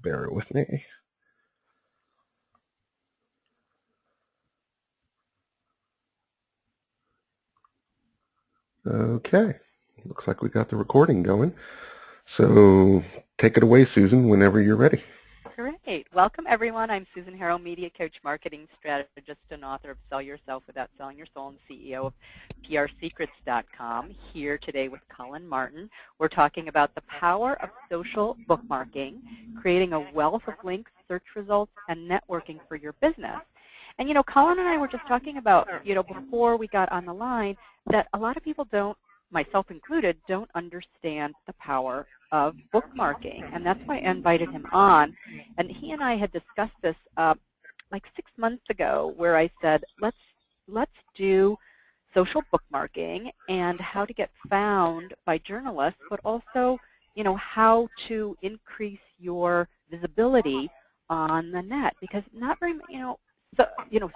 Bear with me. Okay, looks like we got the recording going. So take it away, Susan, whenever you're ready. Great. Welcome, everyone. I'm Susan Harrell, Media Coach, Marketing Strategist, and author of Sell Yourself Without Selling Your Soul, and CEO of PRSecrets.com, here today with Colin Martin. We're talking about the power of social bookmarking, creating a wealth of links, search results, and networking for your business. And, you know, Colin and I were just talking about, before we got on the line, that a lot of people don't, myself included, don't understand the power of bookmarking, and that's why I invited him on. And he and I had discussed this like 6 months ago, where I said, let's do social bookmarking and how to get found by journalists, but also, how to increase your visibility on the net, because not very,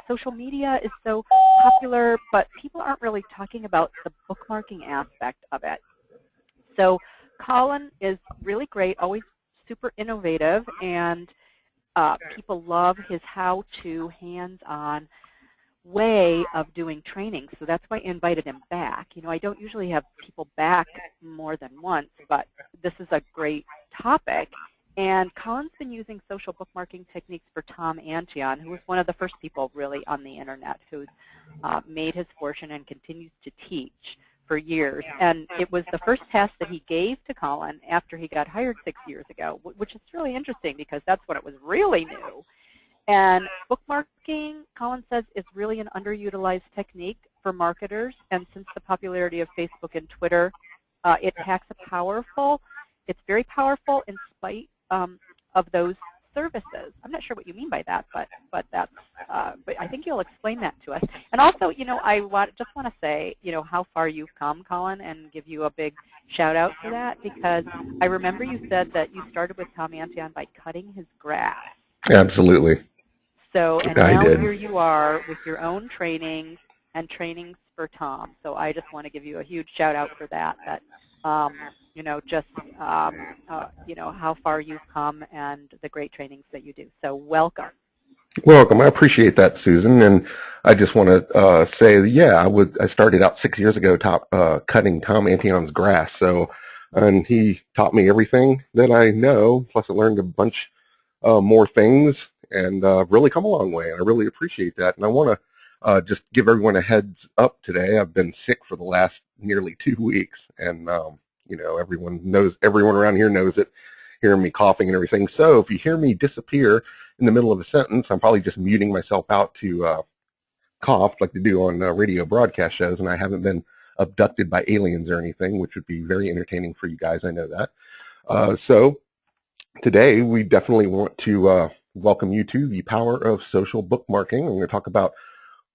social media is so popular, but people aren't really talking about the bookmarking aspect of it. So Colin is really great, always super innovative, and people love his how-to, hands-on way of doing training. So that's why I invited him back. I don't usually have people back more than once, but this is a great topic. And Colin's been using social bookmarking techniques for Tom Antion, who was one of the first people really on the internet who's made his fortune and continues to teach for years. And it was the first test that he gave to Colin after he got hired 6 years ago, which is really interesting because that's when it was really new. And bookmarking, Colin says, is really an underutilized technique for marketers. And since the popularity of Facebook and Twitter, it packs a powerful, it's very powerful in spite of those services. I'm not sure what you mean by that, but that's but I think you'll explain that to us. And also, I just want to say, how far you've come, Colin, and give you a big shout out for that, because I remember you said that you started with Tom Antion by cutting his grass. Absolutely. So, and I now did. Here you are with your own trainings and trainings for Tom. So I just want to give you a huge shout out for that. How far you've come and the great trainings that you do. So welcome. Welcome. I appreciate that, Susan. And I just want to say, yeah, I started out 6 years ago cutting Tom Antion's grass. And he taught me everything that I know, plus I learned a bunch more things, and really come a long way. And I really appreciate that. And I want to just give everyone a heads up today. I've been sick for the last nearly 2 weeks, and everyone around here knows it, hearing me coughing and everything. So if you hear me disappear in the middle of a sentence, I'm probably just muting myself out to cough like they do on radio broadcast shows, and I haven't been abducted by aliens or anything, which would be very entertaining for you guys. I know that. So today we definitely want to welcome you to the power of social bookmarking. We're going to talk about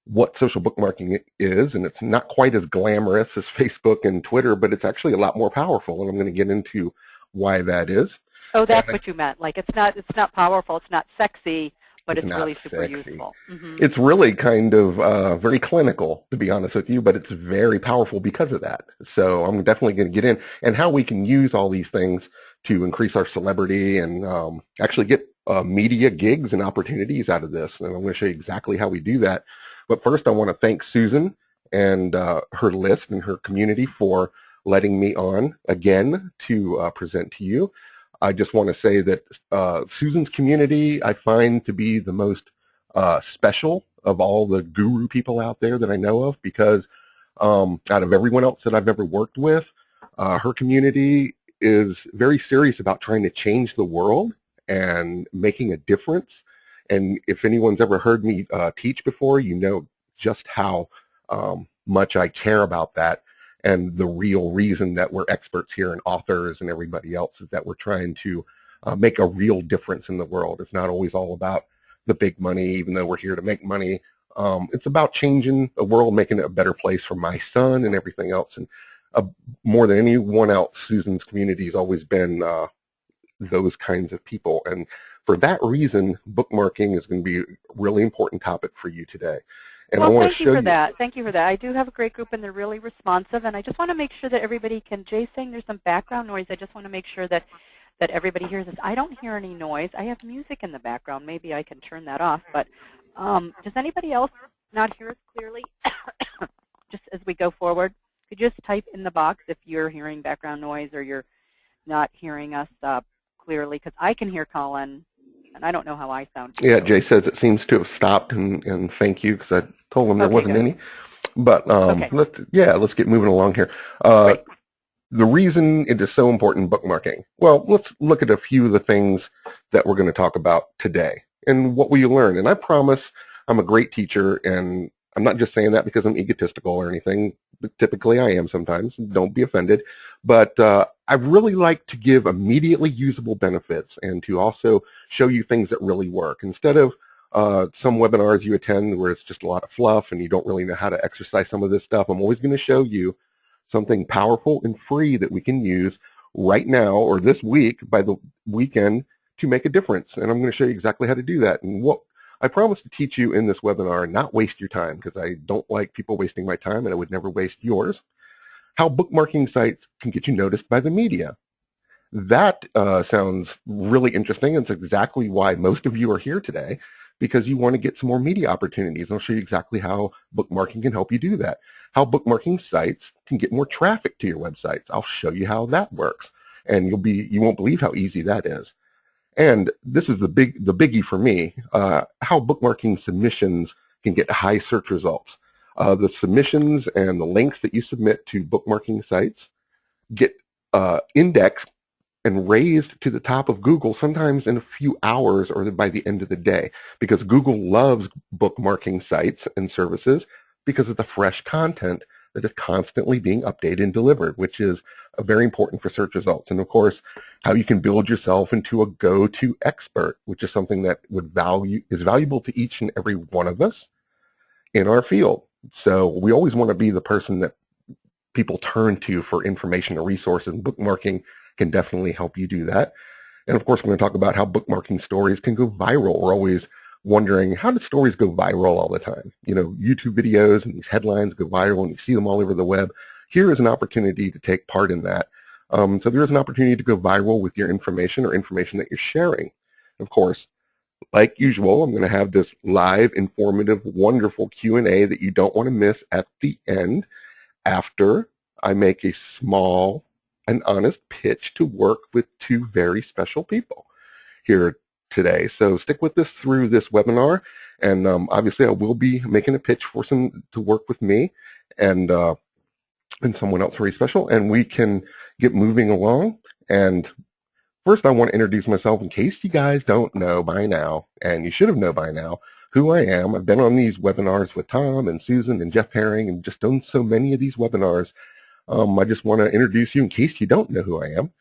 what social bookmarking is, and it's not quite as glamorous as Facebook and Twitter, but it's actually a lot more powerful, and I'm going to get into why that is. Oh, that's what you meant. Like it's not powerful, it's not sexy, but it's really super useful. Mm-hmm. It's really kind of very clinical, to be honest with you, but it's very powerful because of that. So I'm definitely going to get in and how we can use all these things to increase our celebrity and actually get media gigs and opportunities out of this. And I'm going to show you exactly how we do that. But first, I want to thank Susan and her list and her community for letting me on again to present to you. I just want to say that Susan's community I find to be the most special of all the guru people out there that I know of, because out of everyone else that I've ever worked with, her community is very serious about trying to change the world and making a difference. And if anyone's ever heard me teach before, you know just how much I care about that. And the real reason that we're experts here and authors and everybody else is that we're trying to make a real difference in the world. It's not always all about the big money, even though we're here to make money. It's about changing the world, making it a better place for my son and everything else. And more than anyone else, Susan's community has always been those kinds of people. And for that reason, bookmarking is going to be a really important topic for you today. And well, thank you for that. Thank you for that. I do have a great group, and they're really responsive. And I just want to make sure that everybody can. Jay's saying there's some background noise. I just want to make sure that that everybody hears us. I don't hear any noise. I have music in the background. Maybe I can turn that off. But does anybody else not hear us clearly? Just as we go forward, could you just type in the box if you're hearing background noise or you're not hearing us clearly? Because I can hear Colin, and I don't know how I sound. Yeah, Jay says it seems to have stopped, and thank you, because I told him there wasn't good. any. But Okay. let's get moving along here. Great. The reason it is so important bookmarking. Well, let's look at a few of the things that we're going to talk about today. And what will you learn? And I promise I'm a great teacher, and I'm not just saying that because I'm egotistical or anything. Typically I am sometimes. Don't be offended. But I really like to give immediately usable benefits and to also show you things that really work. Instead of some webinars you attend where it's just a lot of fluff and you don't really know how to exercise some of this stuff, I'm always going to show you something powerful and free that we can use right now or this week by the weekend to make a difference. And I'm going to show you exactly how to do that. And what I promise to teach you in this webinar, not waste your time, because I don't like people wasting my time and I would never waste yours, how bookmarking sites can get you noticed by the media. That sounds really interesting. It's exactly why most of you are here today, because you want to get some more media opportunities. I'll show you exactly how bookmarking can help you do that. How bookmarking sites can get more traffic to your websites. I'll show you how that works. And you won't believe how easy that is. And this is the biggie for me, how bookmarking submissions can get high search results. The submissions and the links that you submit to bookmarking sites get indexed and raised to the top of Google sometimes in a few hours or by the end of the day, because Google loves bookmarking sites and services because of the fresh content that is constantly being updated and delivered, which is very important for search results. And of course, how you can build yourself into a go-to expert, which is something that is valuable to each and every one of us in our field. So we always want to be the person that people turn to for information or resources, and bookmarking can definitely help you do that. And of course, we're going to talk about how bookmarking stories can go viral. We're always wondering, how do stories go viral all the time? You know, YouTube videos and these headlines go viral and you see them all over the web. Here is an opportunity to take part in that. So there is an opportunity to go viral with your information or information that you're sharing. Of course, like usual, I'm going to have this live, informative, wonderful Q&A that you don't want to miss at the end after I make a small and honest pitch to work with two very special people here today. So stick with us through this webinar, and obviously I will be making a pitch for some to work with me and someone else very special, and we can get moving along. And first I want to introduce myself in case you guys don't know by now, and you should have known by now who I am. I've been on these webinars with Tom and Susan and Jeff Herring and just done so many of these webinars. I just want to introduce you in case you don't know who I am.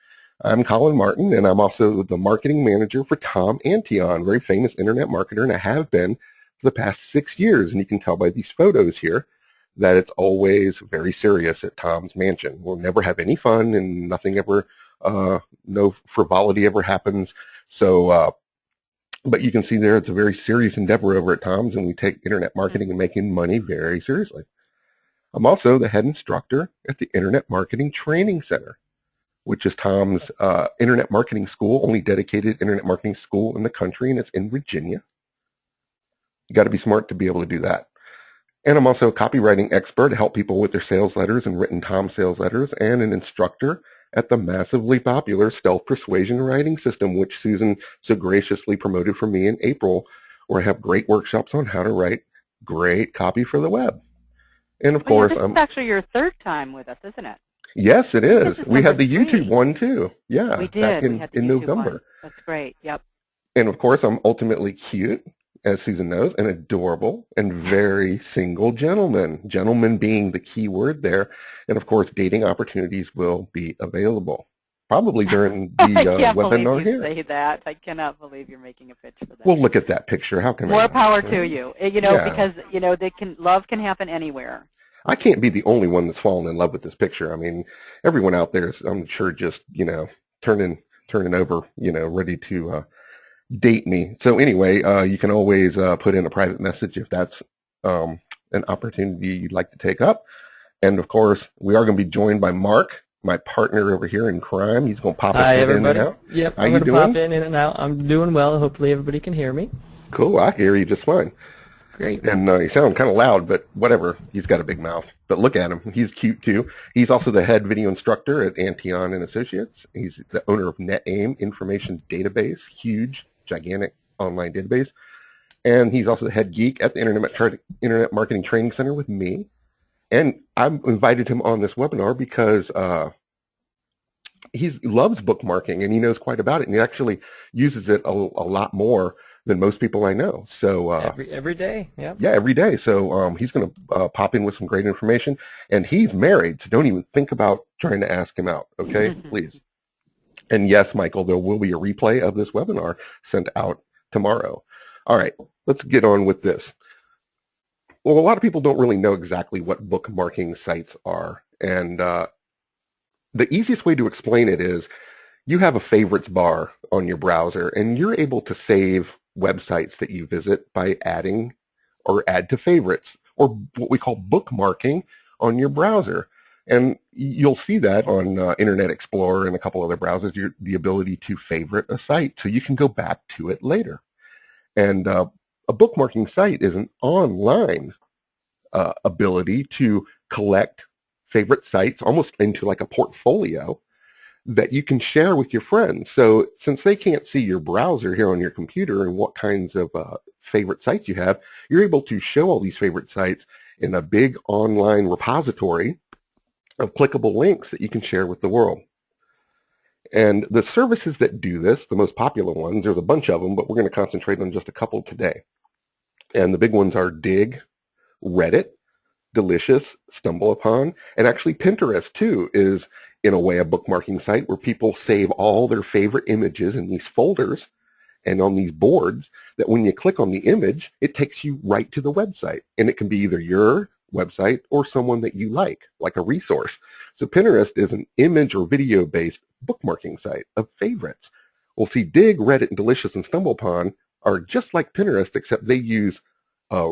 I'm Colin Martin, and I'm also the marketing manager for Tom Antion, very famous internet marketer, and I have been for the past 6 years. And you can tell by these photos here that it's always very serious at Tom's mansion. We'll never have any fun, and nothing ever, no frivolity ever happens. So, but you can see there it's a very serious endeavor over at Tom's, and we take internet marketing and making money very seriously. I'm also the head instructor at the Internet Marketing Training Center, which is Tom's internet marketing school, only dedicated internet marketing school in the country, and it's in Virginia. You got to be smart to be able to do that. And I'm also a copywriting expert to help people with their sales letters and written Tom sales letters, and an instructor at the massively popular Stealth Persuasion Writing System, which Susan so graciously promoted for me in April, where I have great workshops on how to write great copy for the web. And of course, this is actually your third time with us, isn't it? Yes, it is. We had the 3. YouTube one too. Yeah, we did. Back we had the in YouTube November. One. That's great. Yep. And of course, I'm ultimately cute, as Susan knows, and adorable, and very single gentleman. Gentleman being the key word there. And of course, dating opportunities will be available. Probably during the webinar here. I can't believe you say that. I cannot believe you're making a pitch for that. Well, look at that picture. How can More power to you. You know, because you know love can happen anywhere. I can't be the only one that's fallen in love with this picture. I mean, everyone out there is, I'm sure, just turning over, ready to date me. So anyway, you can always put in a private message if that's an opportunity you'd like to take up. And of course, we are going to be joined by Mark my partner over here in crime. He's going to pop us Hi, in and everybody. out. Yep, How I'm you going to pop doing? in and out. I'm doing well. Hopefully everybody can hear me. Cool. I hear you just fine. Great. And you sound kind of loud, but whatever. He's got a big mouth. But look at him. He's cute, too. He's also the head video instructor at Antion and Associates. He's the owner of NetAIM Information Database, huge, gigantic online database. And he's also the head geek at the Internet Marketing Training Center with me. And I've invited him on this webinar because he loves bookmarking and he knows quite about it. And he actually uses it a lot more than most people I know. So every day. Yep. yeah, every day. So he's going to pop in with some great information. And he's married, so don't even think about trying to ask him out, okay? Please. And yes, Michael, there will be a replay of this webinar sent out tomorrow. All right, let's get on with this. Well, a lot of people don't really know exactly what bookmarking sites are. And the easiest way to explain it is you have a favorites bar on your browser, and you're able to save websites that you visit by adding or add to favorites, or what we call bookmarking on your browser. And you'll see that on Internet Explorer and a couple other browsers, the ability to favorite a site so you can go back to it later. And a bookmarking site is an online ability to collect favorite sites almost into like a portfolio that you can share with your friends. So since they can't see your browser here on your computer and what kinds of favorite sites you have, you're able to show all these favorite sites in a big online repository of clickable links that you can share with the world. And the services that do this, the most popular ones, there's a bunch of them, but we're going to concentrate on just a couple today. And the big ones are Dig, Reddit, Delicious, StumbleUpon, and actually Pinterest too is in a way a bookmarking site where people save all their favorite images in these folders and on these boards that when you click on the image, it takes you right to the website. And it can be either your website or someone that you like a resource. So Pinterest is an image or video-based bookmarking site of favorites. Well, see, Dig, Reddit, and Delicious, and StumbleUpon are just like Pinterest, except they use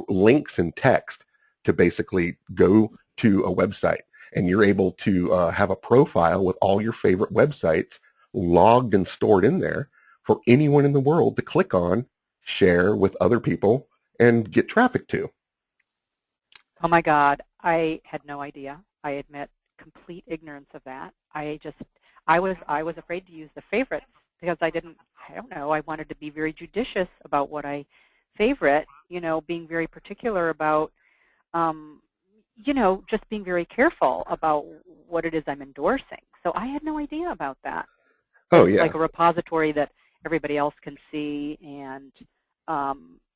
links and text to basically go to a website. And you're able to have a profile with all your favorite websites logged and stored in there for anyone in the world to click on, share with other people, and get traffic to. Oh my God, I had no idea. I admit complete ignorance of that. I was afraid to use the favorites because I don't know, I wanted to be very judicious about what I favorite, being very particular about just being very careful about what it is I'm endorsing. So I had no idea about that. Oh, yeah. Like a repository that everybody else can see, and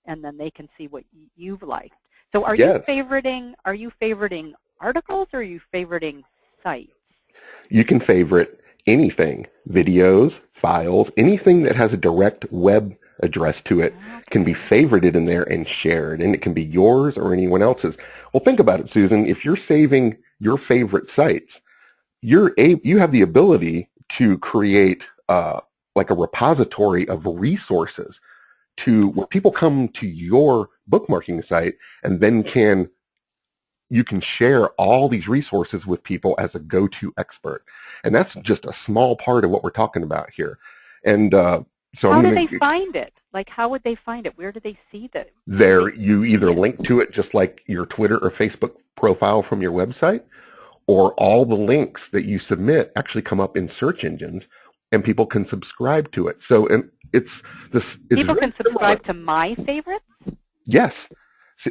then they can see what you've liked. So are you favoriting articles, or are you favoriting sites? You can favorite anything, videos, files, anything that has a direct web address to it can be favorited in there and shared, and it can be yours or anyone else's. Well, think about it, Susan. If you're saving your favorite sites, you have the ability to create like a repository of resources where people come to your bookmarking site, and then you can share all these resources with people as a go-to expert. And that's just a small part of what we're talking about here. And so how do they find it? Like, how would they find it? Where do they see that? You either link to it just like your Twitter or Facebook profile from your website, or all the links that you submit actually come up in search engines, and people can subscribe to it. So people can subscribe to my favorites? Yes.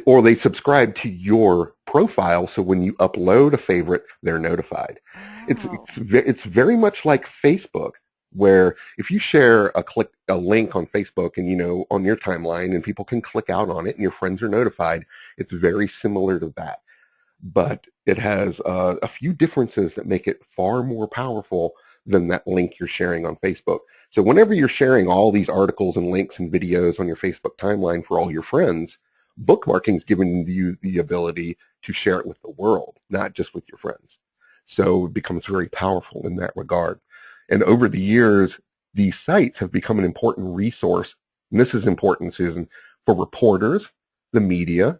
Or they subscribe to your profile, so when you upload a favorite, they're notified. Oh. It's very much like Facebook, where if you share a link on Facebook and on your timeline, and people can click out on it and your friends are notified, it's very similar to that. But it has a few differences that make it far more powerful than that link you're sharing on Facebook. So whenever you're sharing all these articles and links and videos on your Facebook timeline for all your friends, bookmarking is giving you the ability to share it with the world, not just with your friends. So it becomes very powerful in that regard. And over the years, these sites have become an important resource, and this is important, Susan, for reporters, the media,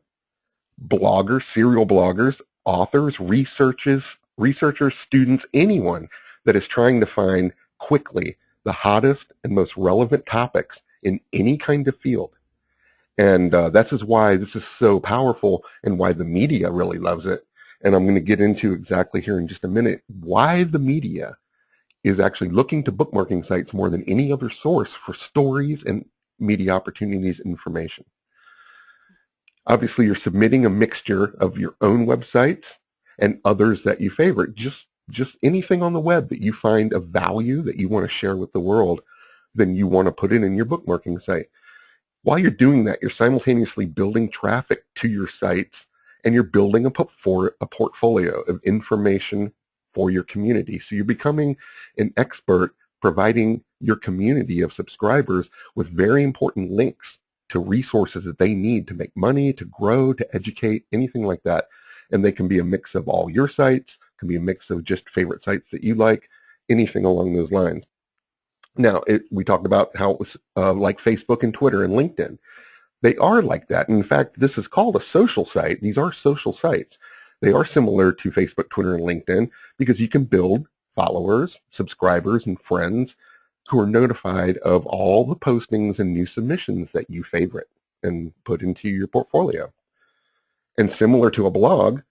bloggers, serial bloggers, authors, researchers, researchers, students, anyone that is trying to find quickly the hottest and most relevant topics in any kind of field. And that's just why this is so powerful and why the media really loves it. And I'm going to get into exactly here in just a minute why the media is actually looking to bookmarking sites more than any other source for stories and media opportunities and information. Obviously, you're submitting a mixture of your own websites and others that you favorite. Just anything on the web that you find of value that you want to share with the world, then you want to put it in your bookmarking site. While you're doing that, you're simultaneously building traffic to your sites, and you're building a portfolio of information for your community. So you're becoming an expert, providing your community of subscribers with very important links to resources that they need to make money, to grow, to educate, anything like that. And they can be a mix of all your sites, can be a mix of just favorite sites that you like, anything along those lines. Now, we talked about how it was like Facebook and Twitter and LinkedIn. They are like that. In fact, this is called a social site. These are social sites. They are similar to Facebook, Twitter, and LinkedIn because you can build followers, subscribers, and friends who are notified of all the postings and new submissions that you favorite and put into your portfolio. And similar to a blog,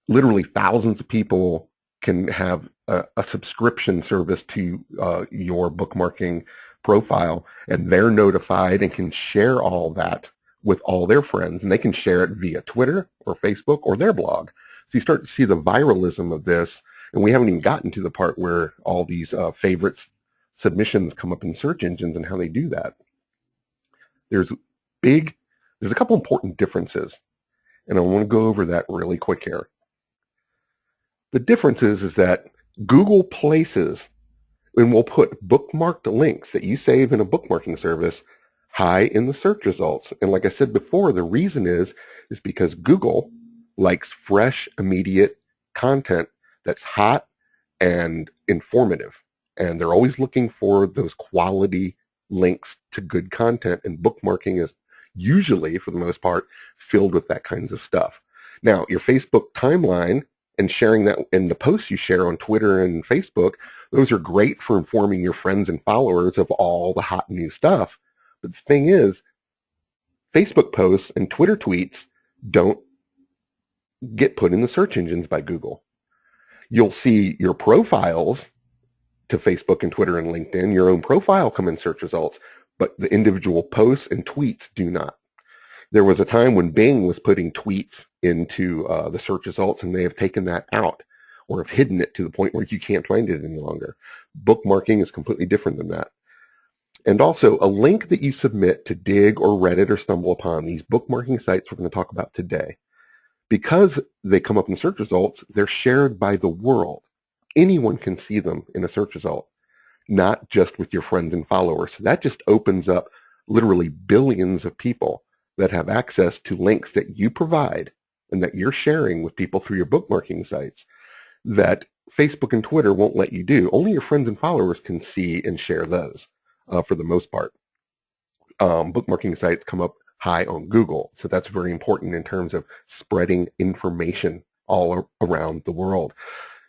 literally thousands of people can have a subscription service to your bookmarking profile, and they're notified and can share all that with all their friends, and they can share it via Twitter or Facebook or their blog. So you start to see the viralism of this, and we haven't even gotten to the part where all these favorites submissions come up in search engines and how they do that. There's a couple important differences, and I want to go over that really quick here. The difference is that Google places and will put bookmarked links that you save in a bookmarking service high in the search results. And like I said before, the reason is because Google likes fresh, immediate content that's hot and informative. And they're always looking for those quality links to good content, and bookmarking is usually, for the most part, filled with that kinds of stuff. Now, your Facebook timeline and sharing that in the posts you share on Twitter and Facebook, those are great for informing your friends and followers of all the hot new stuff. But the thing is, Facebook posts and Twitter tweets don't get put in the search engines by Google. You'll see your profiles to Facebook and Twitter and LinkedIn, your own profile come in search results, but the individual posts and tweets do not. There was a time when Bing was putting tweets into the search results, and they have taken that out or have hidden it to the point where you can't find it any longer. Bookmarking is completely different than that. And also, a link that you submit to Dig or Reddit or StumbleUpon, these bookmarking sites we're going to talk about today, because they come up in search results, they're shared by the world. Anyone can see them in a search result, not just with your friends and followers. So that just opens up literally billions of people that have access to links that you provide and that you're sharing with people through your bookmarking sites that Facebook and Twitter won't let you do. Only your friends and followers can see and share those for the most part. Bookmarking sites come up high on Google, so that's very important in terms of spreading information all around the world.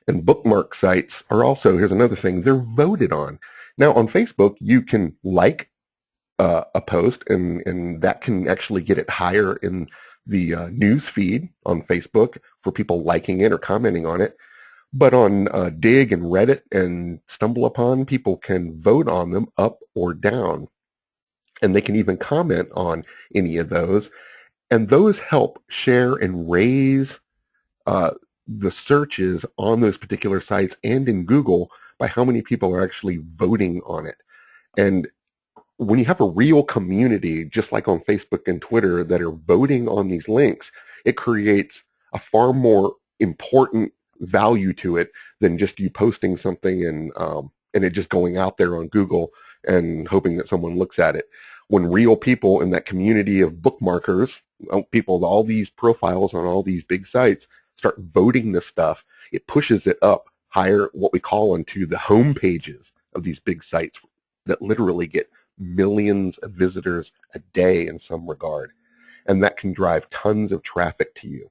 And bookmark sites are also, here's another thing, they're voted on. Now on Facebook, you can like a post, and that can actually get it higher in the news feed on Facebook for people liking it or commenting on it. But on Dig and Reddit and StumbleUpon, people can vote on them up or down. And they can even comment on any of those. And those help share and raise the searches on those particular sites and in Google by how many people are actually voting on it. And when you have a real community, just like on Facebook and Twitter, that are voting on these links, it creates a far more important value to it than just you posting something and it just going out there on Google and hoping that someone looks at it. When real people in that community of bookmarkers, people with all these profiles on all these big sites, start voting this stuff, it pushes it up higher, what we call onto the home pages of these big sites that literally get millions of visitors a day in some regard. And that can drive tons of traffic to you.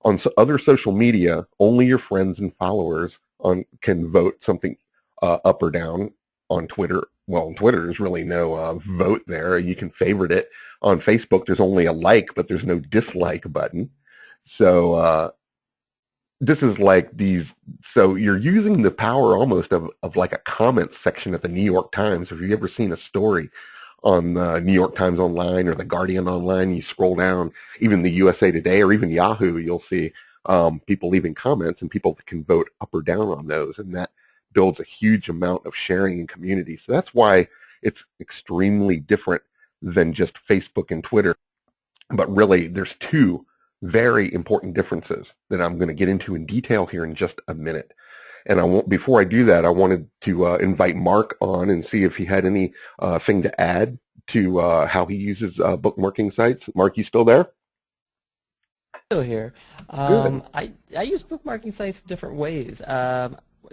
On other social media, only your friends and followers can vote something up or down. On Twitter, well, on Twitter, there's really no vote there. You can favorite it. On Facebook, there's only a like, but there's no dislike button. So this is like these, so you're using the power almost of like a comment section at the New York Times. If you've ever seen a story on New York Times Online or The Guardian Online, you scroll down, even the USA Today or even Yahoo, you'll see people leaving comments, and people can vote up or down on those, and that builds a huge amount of sharing and community. So that's why it's extremely different than just Facebook and Twitter. But really, there's two very important differences that I'm going to get into in detail here in just a minute. And before I do that, I wanted to invite Mark on and see if he had any thing to add to how he uses bookmarking sites. Mark, you still there? Still here. I use bookmarking sites different ways.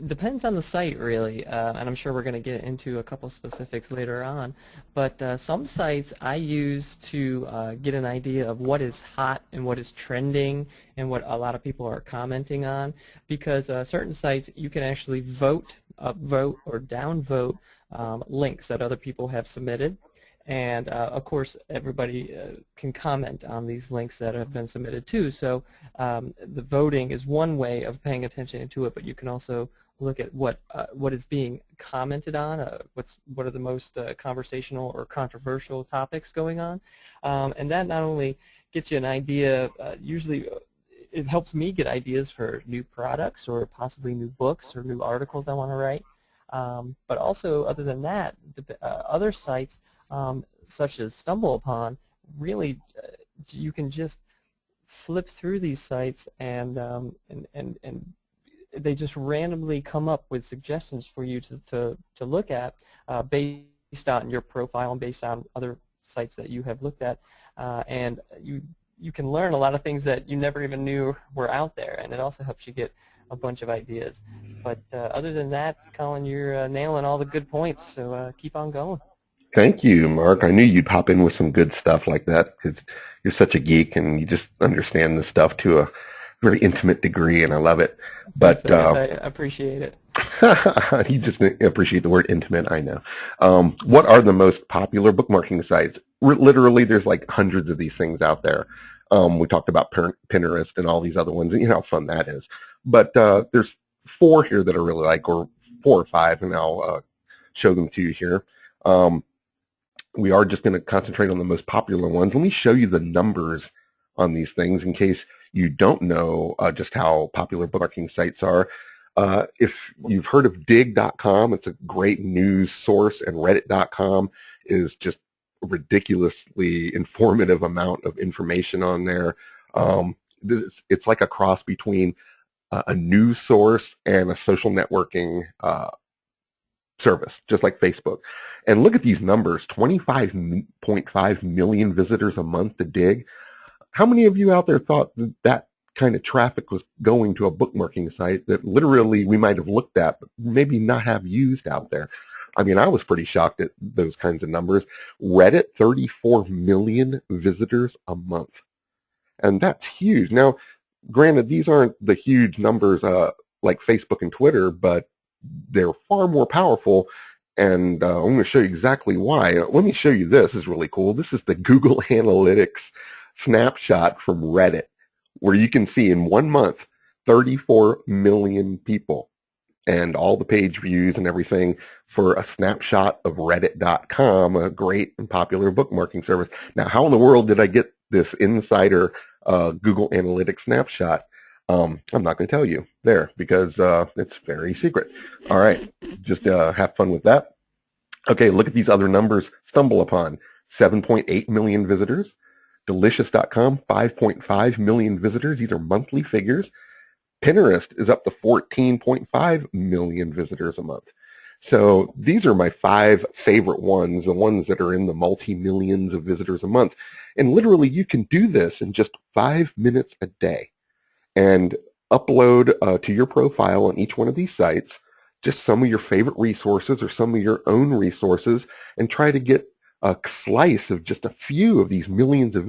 Depends on the site, really, and I'm sure we're going to get into a couple specifics later on. But some sites I use to get an idea of what is hot and what is trending and what a lot of people are commenting on, because certain sites you can actually vote, upvote, or downvote links that other people have submitted. And of course, everybody can comment on these links that have been submitted too. So the voting is one way of paying attention to it, but you can also look at what is being commented on, what are the most conversational or controversial topics going on, and that not only gets you an idea. Usually, it helps me get ideas for new products or possibly new books or new articles I want to write. But also, other than that, other sites such as StumbleUpon, really, you can just flip through these sites and they just randomly come up with suggestions for you to look at based on your profile and based on other sites that you have looked at, and you can learn a lot of things that you never even knew were out there, and it also helps you get a bunch of ideas. But other than that, Colin, you're nailing all the good points, so keep on going. Thank you, Mark. I knew you'd pop in with some good stuff like that because you're such a geek and you just understand this stuff to a very intimate degree, and I love it. But I appreciate it. You just appreciate the word intimate, I know. What are the most popular bookmarking sites? Literally, there's like hundreds of these things out there. We talked about Pinterest and all these other ones, and you know how fun that is. But there's four here that I really like, or four or five, and I'll show them to you here. We are just going to concentrate on the most popular ones. Let me show you the numbers on these things in case you don't know just how popular bookmarking sites are. If you've heard of dig.com, it's a great news source, and reddit.com is just a ridiculously informative amount of information on there. It's like a cross between a news source and a social networking service, just like Facebook. And look at these numbers, 25.5 million visitors a month to Dig. How many of you out there thought that kind of traffic was going to a bookmarking site that literally we might have looked at, but maybe not have used out there? I mean, I was pretty shocked at those kinds of numbers. Reddit, 34 million visitors a month. And that's huge. Now, granted, these aren't the huge numbers like Facebook and Twitter, but they're far more powerful, and I'm going to show you exactly why. Let me show you this. This is really cool. This is the Google Analytics snapshot from Reddit, where you can see in 1 month 34 million people and all the page views and everything for a snapshot of reddit.com, a great and popular bookmarking service. Now, how in the world did I get this insider Google Analytics snapshot? I'm not going to tell you there because it's very secret. All right, just have fun with that. Okay, look at these other numbers. StumbleUpon, 7.8 million visitors. Delicious.com, 5.5 million visitors. These are monthly figures. Pinterest is up to 14.5 million visitors a month. So these are my 5 favorite ones, the ones that are in the multi-millions of visitors a month. And literally, you can do this in just 5 minutes a day and upload to your profile on each one of these sites just some of your favorite resources or some of your own resources, and try to get a slice of just a few of these millions of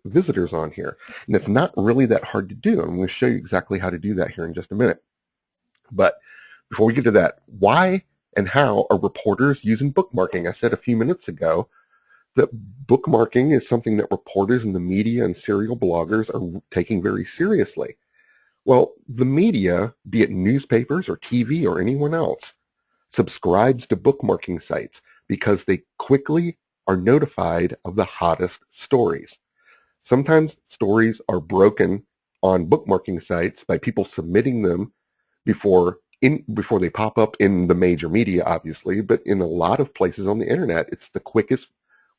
visitors on here. And it's not really that hard to do. I'm going to show you exactly how to do that here in just a minute. But before we get to that, why and how are reporters using bookmarking? I said a few minutes ago that bookmarking is something that reporters in the media and serial bloggers are taking very seriously. Well, the media, be it newspapers or TV or anyone else, subscribes to bookmarking sites because they quickly are notified of the hottest stories. Sometimes stories are broken on bookmarking sites by people submitting them before they pop up in the major media, obviously, but in a lot of places on the internet, it's the quickest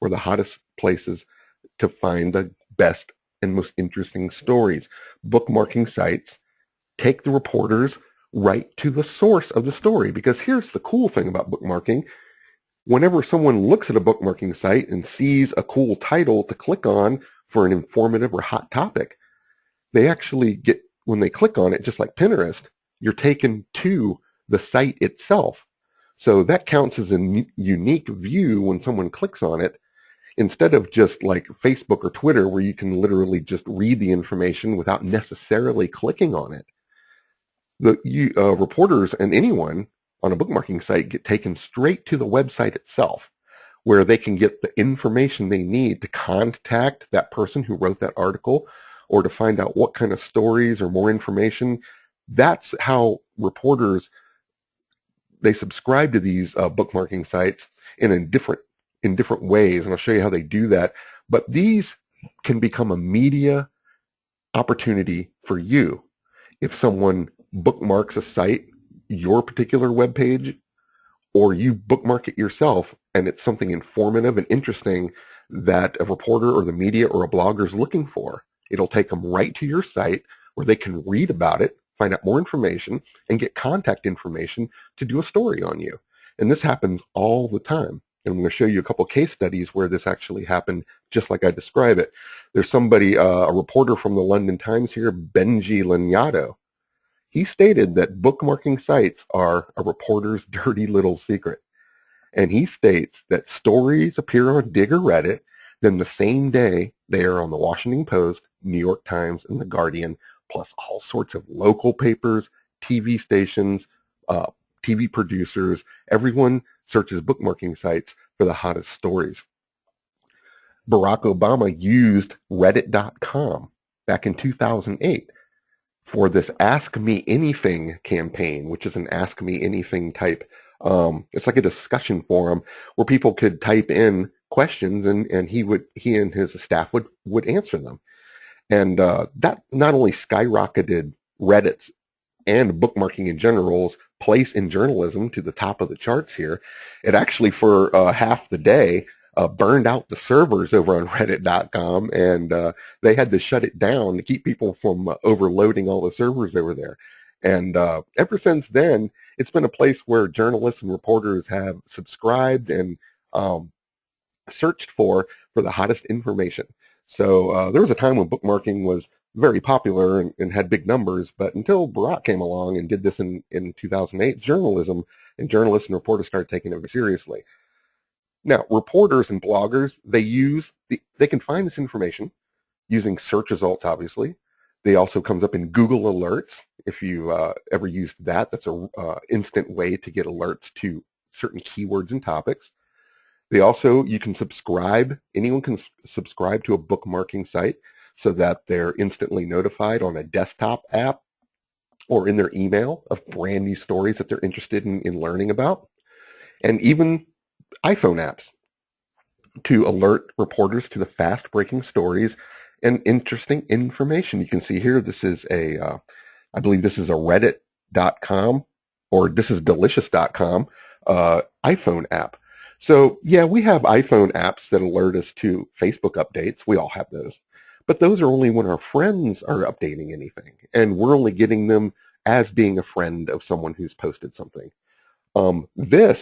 or the hottest places to find the best and most interesting stories. Bookmarking sites take the reporters right to the source of the story, because here's the cool thing about bookmarking. Whenever someone looks at a bookmarking site and sees a cool title to click on for an informative or hot topic, they actually get, when they click on it, just like Pinterest, you're taken to the site itself. So that counts as a unique view when someone clicks on it, instead of just like Facebook or Twitter where you can literally just read the information without necessarily clicking on it. The reporters and anyone on a bookmarking site get taken straight to the website itself, where they can get the information they need to contact that person who wrote that article, or to find out what kind of stories or more information. That's how reporters, they subscribe to these bookmarking sites in different ways, and I'll show you how they do that. But these can become a media opportunity for you. If someone bookmarks a site, your particular web page, or you bookmark it yourself, and it's something informative and interesting that a reporter or the media or a blogger is looking for, it'll take them right to your site where they can read about it, find out more information, and get contact information to do a story on you. And this happens all the time. And I'm going to show you a couple case studies where this actually happened just like I describe it. There's somebody, a reporter from the London Times here, Benji Lanyadoo. He stated that bookmarking sites are a reporter's dirty little secret. And he states that stories appear on Dig or Reddit, then the same day they are on the Washington Post, New York Times, and The Guardian, plus all sorts of local papers, TV stations, TV producers. Everyone searches bookmarking sites for the hottest stories. Barack Obama used Reddit.com back in 2008 for this Ask Me Anything campaign, which is an Ask Me Anything type. It's like a discussion forum where people could type in questions, and he and his staff would answer them. And that not only skyrocketed Reddit's and bookmarking in general's place in journalism to the top of the charts here, it actually for half the day burned out the servers over on Reddit.com, and they had to shut it down to keep people from overloading all the servers over there. And ever since then, it's been a place where journalists and reporters have subscribed and searched for the hottest information. So there was a time when bookmarking was very popular and had big numbers, but until Barack came along and did this in 2008, journalism and journalists and reporters started taking it very seriously. Now, reporters and bloggers, they can find this information using search results, obviously. They also comes up in Google Alerts. If you ever used that, that's an instant way to get alerts to certain keywords and topics. They also, you can subscribe, anyone can subscribe to a bookmarking site so that they're instantly notified on a desktop app or in their email of brand new stories that they're interested in learning about. And even iPhone apps to alert reporters to the fast-breaking stories and interesting information. You can see here, this is I believe this is a Reddit.com, or this is Delicious.com iPhone app. So yeah, we have iPhone apps that alert us to Facebook updates. We all have those. But those are only when our friends are updating anything, and we're only getting them as being a friend of someone who's posted something. This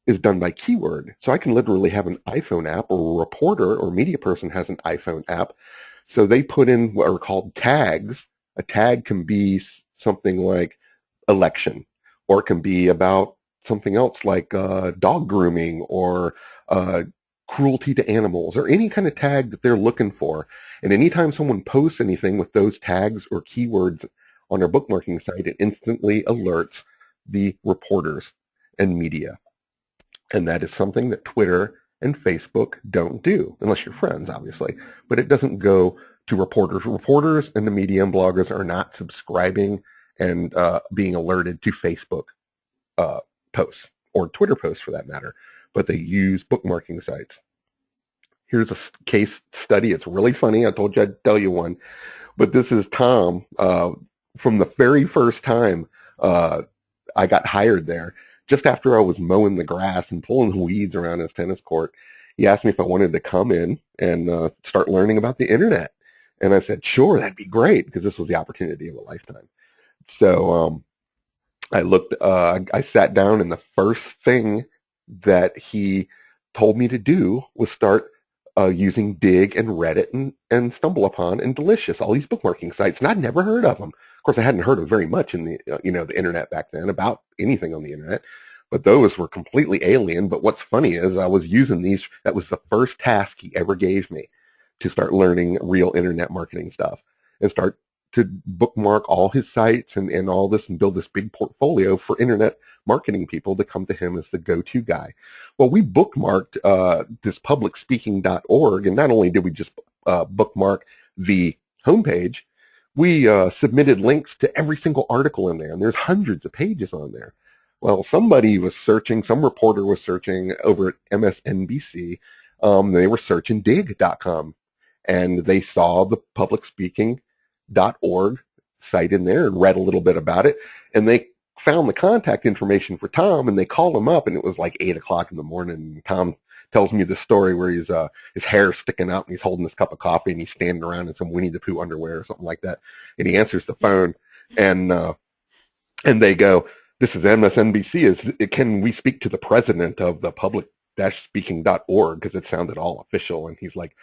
is done by keyword. So I can literally have an iPhone app, or a reporter or media person has an iPhone app. So they put in what are called tags. A tag can be something like election, or it can be about something else like dog grooming, or cruelty to animals, or any kind of tag that they're looking for. And anytime someone posts anything with those tags or keywords on our bookmarking site, it instantly alerts the reporters and media. And that is something that Twitter and Facebook don't do, unless you're friends, obviously. But it doesn't go to reporters. Reporters and the media and bloggers are not subscribing and being alerted to Facebook posts, or Twitter posts for that matter, but they use bookmarking sites. Here's a case study. It's really funny. I told you I'd tell you one. But this is Tom. From the very first time I got hired there, just after I was mowing the grass and pulling the weeds around his tennis court, he asked me if I wanted to come in and start learning about the internet. And I said, sure, that'd be great, because this was the opportunity of a lifetime. So I sat down, and the first thing that he told me to do was start using Dig and Reddit and StumbleUpon and Delicious, all these bookmarking sites, and I'd never heard of them. Of course, I hadn't heard of very much in the the internet back then, about anything on the internet, but those were completely alien. But what's funny is I was using these. That was the first task he ever gave me, to start learning real internet marketing stuff and start to bookmark all his sites and all this, and build this big portfolio for internet marketing people to come to him as the go-to guy. Well, we bookmarked this publicspeaking.org, and not only did we just bookmark the homepage, we submitted links to every single article in there, and there's hundreds of pages on there. Well, somebody was searching, some reporter was searching over at MSNBC. They were searching dig.com, and they saw the publicspeaking.org site in there and read a little bit about it, and they found the contact information for Tom, and they called him up, and it was like 8 o'clock in the morning, and Tom tells me the story where he's his hair's sticking out, and he's holding this cup of coffee, and he's standing around in some Winnie the Pooh underwear or something like that, and he answers the phone, and they go, "This is MSNBC. Can we speak to the president of the public-speaking.org?" because it sounded all official, and he's like,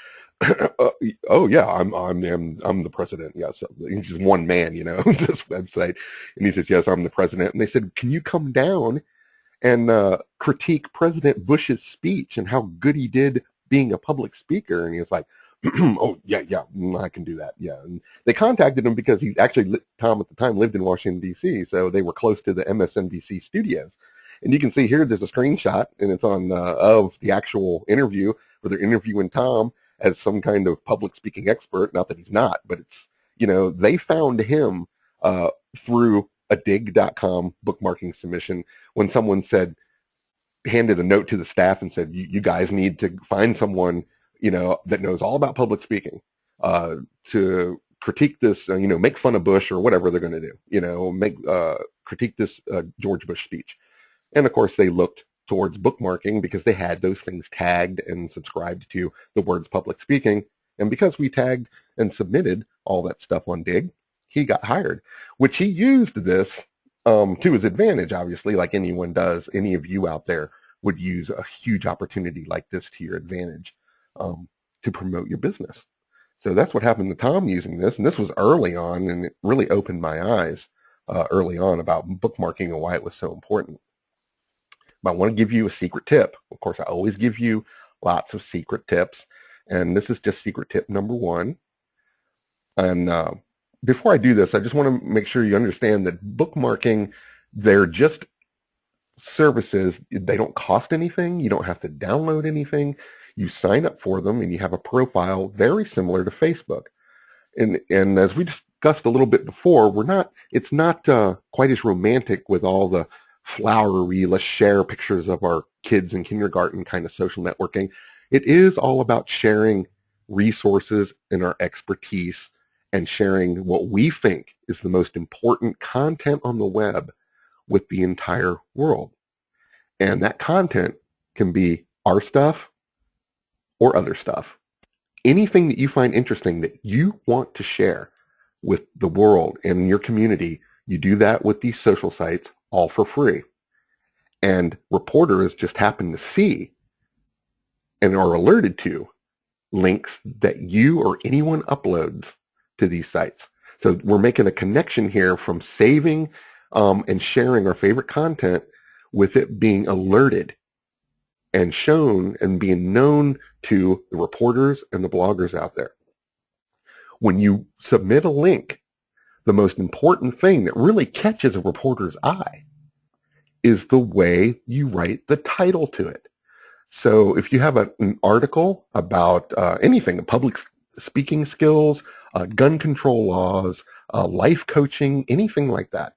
"Oh yeah, I'm the president." Yeah, so he's just one man, this website, and he says, "Yes, I'm the president." And they said, "Can you come down and critique President Bush's speech and how good he did being a public speaker?" And he was like, "Oh yeah, I can do that." Yeah, and they contacted him because Tom at the time lived in Washington D.C., so they were close to the MSNBC studios. And you can see here, there's a screenshot, and it's on of the actual interview where they're interviewing Tom as some kind of public speaking expert. Not that he's not, but it's, they found him through a dig.com bookmarking submission, when someone handed a note to the staff and said, you guys need to find someone, that knows all about public speaking to critique this, make fun of Bush or whatever they're going to do, critique this George Bush speech. And of course they looked towards bookmarking because they had those things tagged and subscribed to the words public speaking. And because we tagged and submitted all that stuff on Dig, he got hired, which he used this to his advantage, obviously, like anyone does. Any of you out there would use a huge opportunity like this to your advantage to promote your business. So that's what happened to Tom using this, and this was early on, and it really opened my eyes early on about bookmarking and why it was so important. But I want to give you a secret tip. Of course, I always give you lots of secret tips, and this is just secret tip number 1. And before I do this, I just want to make sure you understand that bookmarking, they're just services. They don't cost anything. You don't have to download anything. You sign up for them, and you have a profile very similar to Facebook. And as we discussed a little bit before, it's not quite as romantic with all the flowery, let's share pictures of our kids in kindergarten kind of social networking. It is all about sharing resources and our expertise, and sharing what we think is the most important content on the web with the entire world. And that content can be our stuff or other stuff. Anything that you find interesting that you want to share with the world and your community, you do that with these social sites, all for free. And reporters just happen to see and are alerted to links that you or anyone uploads to these sites. So we're making a connection here from saving and sharing our favorite content with it being alerted and shown and being known to the reporters and the bloggers out there. When you submit a link, the most important thing that really catches a reporter's eye is the way you write the title to it. So if you have an article about anything, public speaking skills, gun control laws, life coaching, anything like that,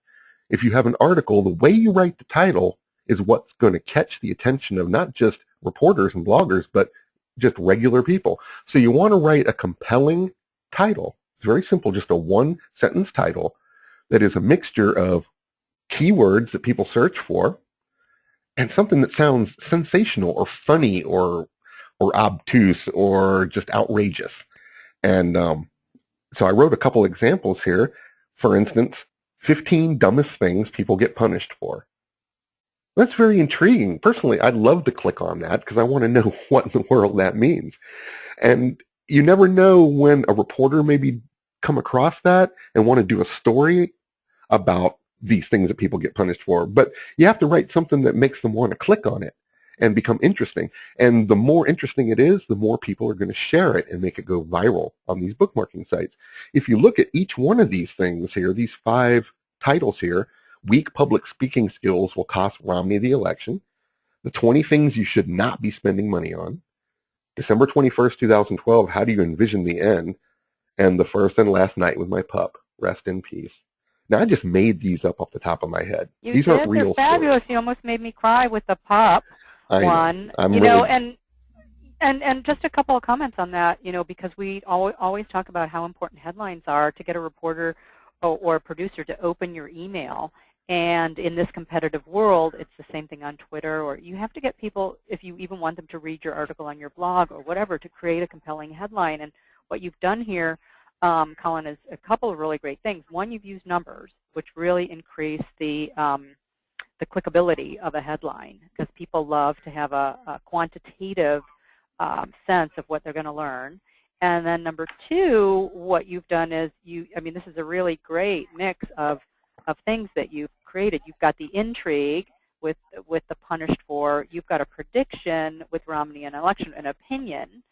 if you have an article, the way you write the title is what's going to catch the attention of not just reporters and bloggers, but just regular people. So you want to write a compelling title. It's very simple, just a one-sentence title that is a mixture of keywords that people search for and something that sounds sensational or funny or obtuse or just outrageous. And so I wrote a couple examples here. For instance, 15 dumbest things people get punished for. That's very intriguing. Personally, I'd love to click on that because I want to know what in the world that means. And you never know when a reporter maybe come across that and want to do a story about these things that people get punished for. But you have to write something that makes them want to click on it and become interesting. And the more interesting it is, the more people are going to share it and make it go viral on these bookmarking sites. If you look at each one of these things here, these 5 titles here, weak public speaking skills will cost Romney the election, the 20 things you should not be spending money on, December 21st, 2012, how do you envision the end, and the first and last night with my pup, rest in peace. Now, I just made these up off the top of my head. These aren't real They're fabulous. stories. You almost made me cry with the pup one. And just a couple of comments on that, because we always talk about how important headlines are to get a reporter or a producer to open your email. And in this competitive world, it's the same thing on Twitter, or you have to get people, if you even want them to read your article on your blog or whatever, to create a compelling headline. And what you've done here, Colin, is a couple of really great things. One, you've used numbers, which really increase the clickability of a headline, because people love to have a quantitative sense of what they're going to learn. And then number 2, what you've done is this is a really great mix of things that you've created. You've got the intrigue with the punished for. You've got a prediction with Romney and election, an opinion.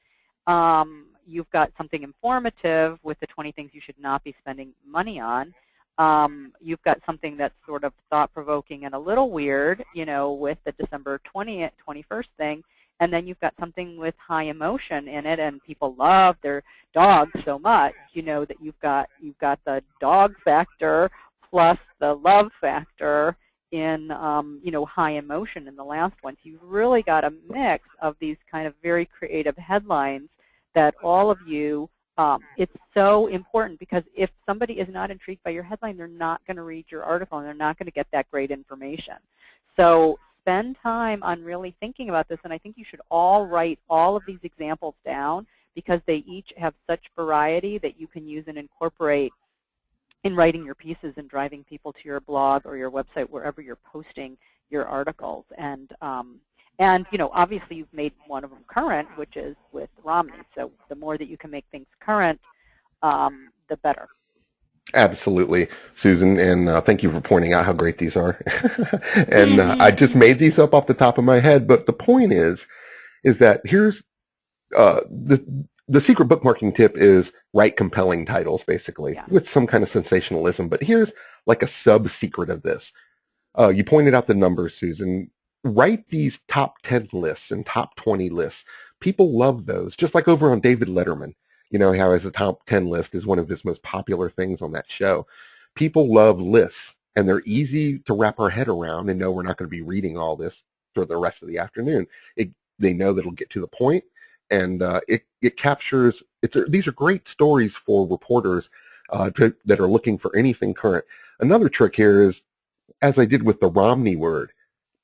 You've got something informative with the 20 things you should not be spending money on. You've got something that's sort of thought-provoking and a little weird, with the December 20th, 21st thing. And then you've got something with high emotion in it, and people love their dogs so much, that you've got the dog factor plus the love factor in, high emotion in the last one. So you've really got a mix of these kind of very creative headlines that all of you, it's so important, because if somebody is not intrigued by your headline, they're not going to read your article, and they're not going to get that great information. So spend time on really thinking about this, and I think you should all write all of these examples down, because they each have such variety that you can use and incorporate in writing your pieces and driving people to your blog or your website, wherever you're posting your articles. And obviously you've made one of them current, which is with Romney. So the more that you can make things current, the better. Absolutely, Susan, and thank you for pointing out how great these are. And I just made these up off the top of my head, but the point is that here's the secret bookmarking tip is write compelling titles, basically, with some kind of sensationalism. But here's like a sub-secret of this. You pointed out the numbers, Susan. Write these top 10 lists and top 20 lists. People love those, just like over on David Letterman. How his top 10 list is one of his most popular things on that show. People love lists, and they're easy to wrap our head around and know we're not going to be reading all this for the rest of the afternoon. They know that it'll get to the point, and it captures, these are great stories for reporters that are looking for anything current. Another trick here is, as I did with the Romney word,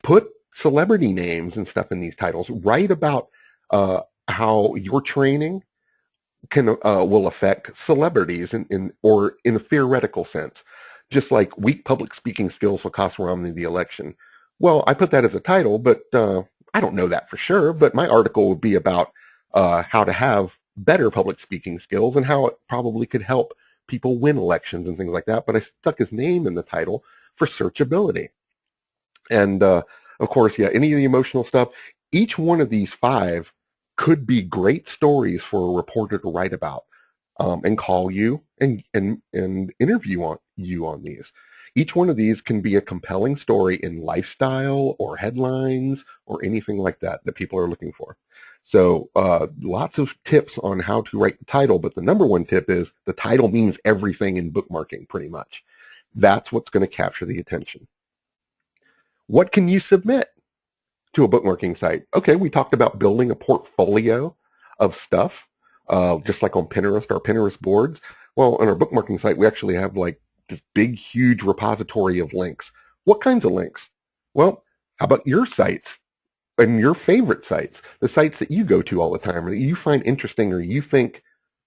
put celebrity names and stuff in these titles. Write about how your training will affect celebrities or in a theoretical sense. Just like weak public speaking skills will cost Romney the election. Well, I put that as a title, but I don't know that for sure. But my article would be about how to have better public speaking skills and how it probably could help people win elections and things like that. But I stuck his name in the title for searchability. And of course, any of the emotional stuff, Each one of these 5 could be great stories for a reporter to write about and call you and interview you on these. Each one of these can be a compelling story in lifestyle or headlines or anything like that people are looking for. So lots of tips on how to write the title, but the number one tip is the title means everything in bookmarking pretty much. That's what's going to capture the attention. What can you submit to a bookmarking site? Okay, we talked about building a portfolio of stuff, just like on Pinterest, our Pinterest boards. Well, on our bookmarking site, we actually have like this big, huge repository of links. What kinds of links? Well, how about your sites and your favorite sites, the sites that you go to all the time or that you find interesting or you think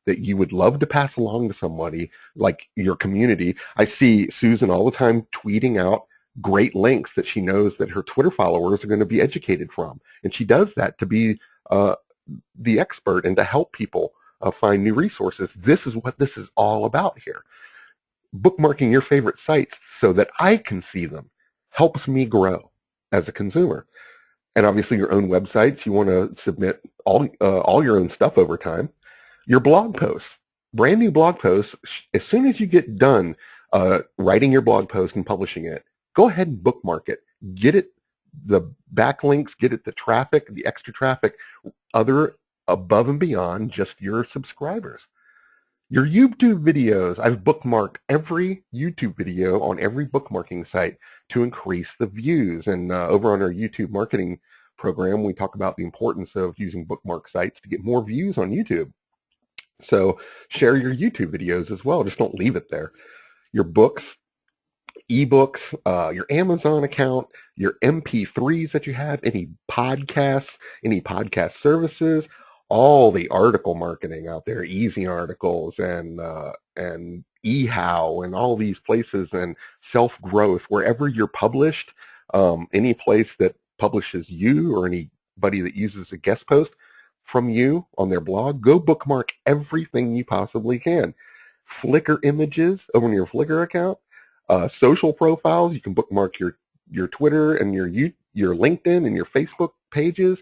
that you would love to pass along to somebody, like your community. I see Susan all the time tweeting out great links that she knows that her Twitter followers are going to be educated from. And she does that to be the expert and to help people find new resources. This is what this is all about here. Bookmarking your favorite sites so that I can see them helps me grow as a consumer. And obviously your own websites, you want to submit all your own stuff over time. Your blog posts, brand new blog posts, as soon as you get done writing your blog post and publishing it, go ahead and bookmark it. Get it the backlinks, get it the traffic, the extra traffic, other above and beyond just your subscribers. Your YouTube videos, I've bookmarked every YouTube video on every bookmarking site to increase the views. And over on our YouTube marketing program, we talk about the importance of using bookmark sites to get more views on YouTube. So share your YouTube videos as well. Just don't leave it there. Your books, ebooks, your Amazon account, your MP3s that you have, any podcasts, any podcast services, all the article marketing out there, Easy Articles and eHow and all these places, and Self-Growth, wherever you're published, any place that publishes you or anybody that uses a guest post from you on their blog, go bookmark everything you possibly can. Flickr images over on your Flickr account, social profiles, you can bookmark your Twitter and your LinkedIn and your Facebook pages.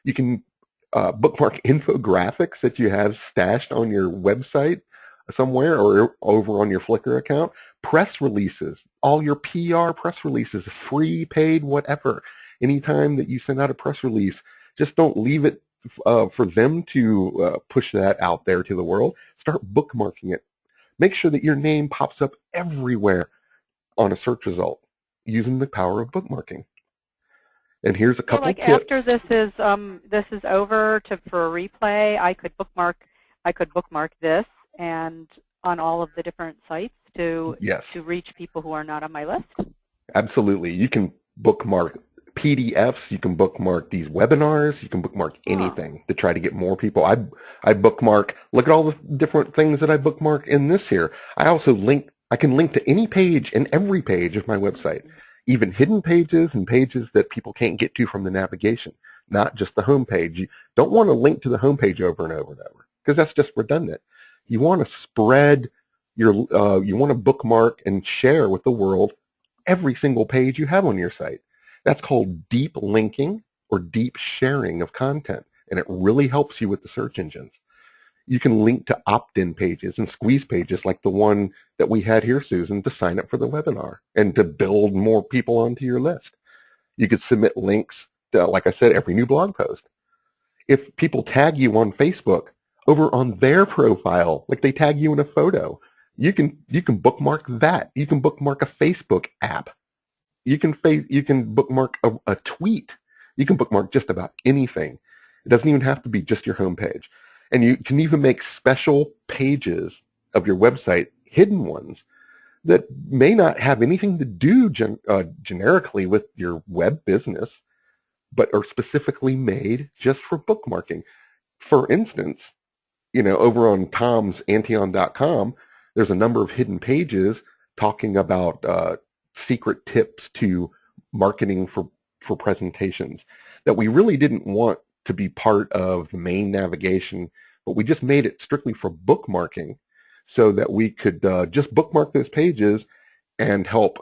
You can bookmark infographics that you have stashed on your website somewhere or over on your Flickr account. Press releases, all your PR press releases, free, paid, whatever. Anytime that you send out a press release, just don't leave it for them to push that out there to the world. Start bookmarking it. Make sure that your name pops up everywhere on a search result using the power of bookmarking. And here's a couple like tips. After this is over for a replay, I could bookmark this and on all of the different sites to reach people who are not on my list. Absolutely. You can bookmark PDFs, you can bookmark these webinars, you can bookmark anything to try to get more people. I bookmark, look at all the different things that I bookmark in this here. I can link to any page and every page of my website, even hidden pages and pages that people can't get to from the navigation, not just the home page. You don't want to link to the home page over and over and over because that's just redundant. You want to spread you want to bookmark and share with the world every single page you have on your site. That's called deep linking or deep sharing of content, and it really helps you with the search engines. You can link to opt-in pages and squeeze pages like the one that we had here, Susan, to sign up for the webinar and to build more people onto your list. You could submit links to, like I said, every new blog post. If people tag you on Facebook, over on their profile, like they tag you in a photo, you can bookmark that. You can bookmark a Facebook app. You can bookmark a tweet. You can bookmark just about anything. It doesn't even have to be just your home page. And you can even make special pages of your website, hidden ones, that may not have anything to do generically with your web business, but are specifically made just for bookmarking. For instance, over on Tom's Antion.com, there's a number of hidden pages talking about secret tips to marketing for presentations that we really didn't want to be part of the main navigation, but we just made it strictly for bookmarking so that we could just bookmark those pages and help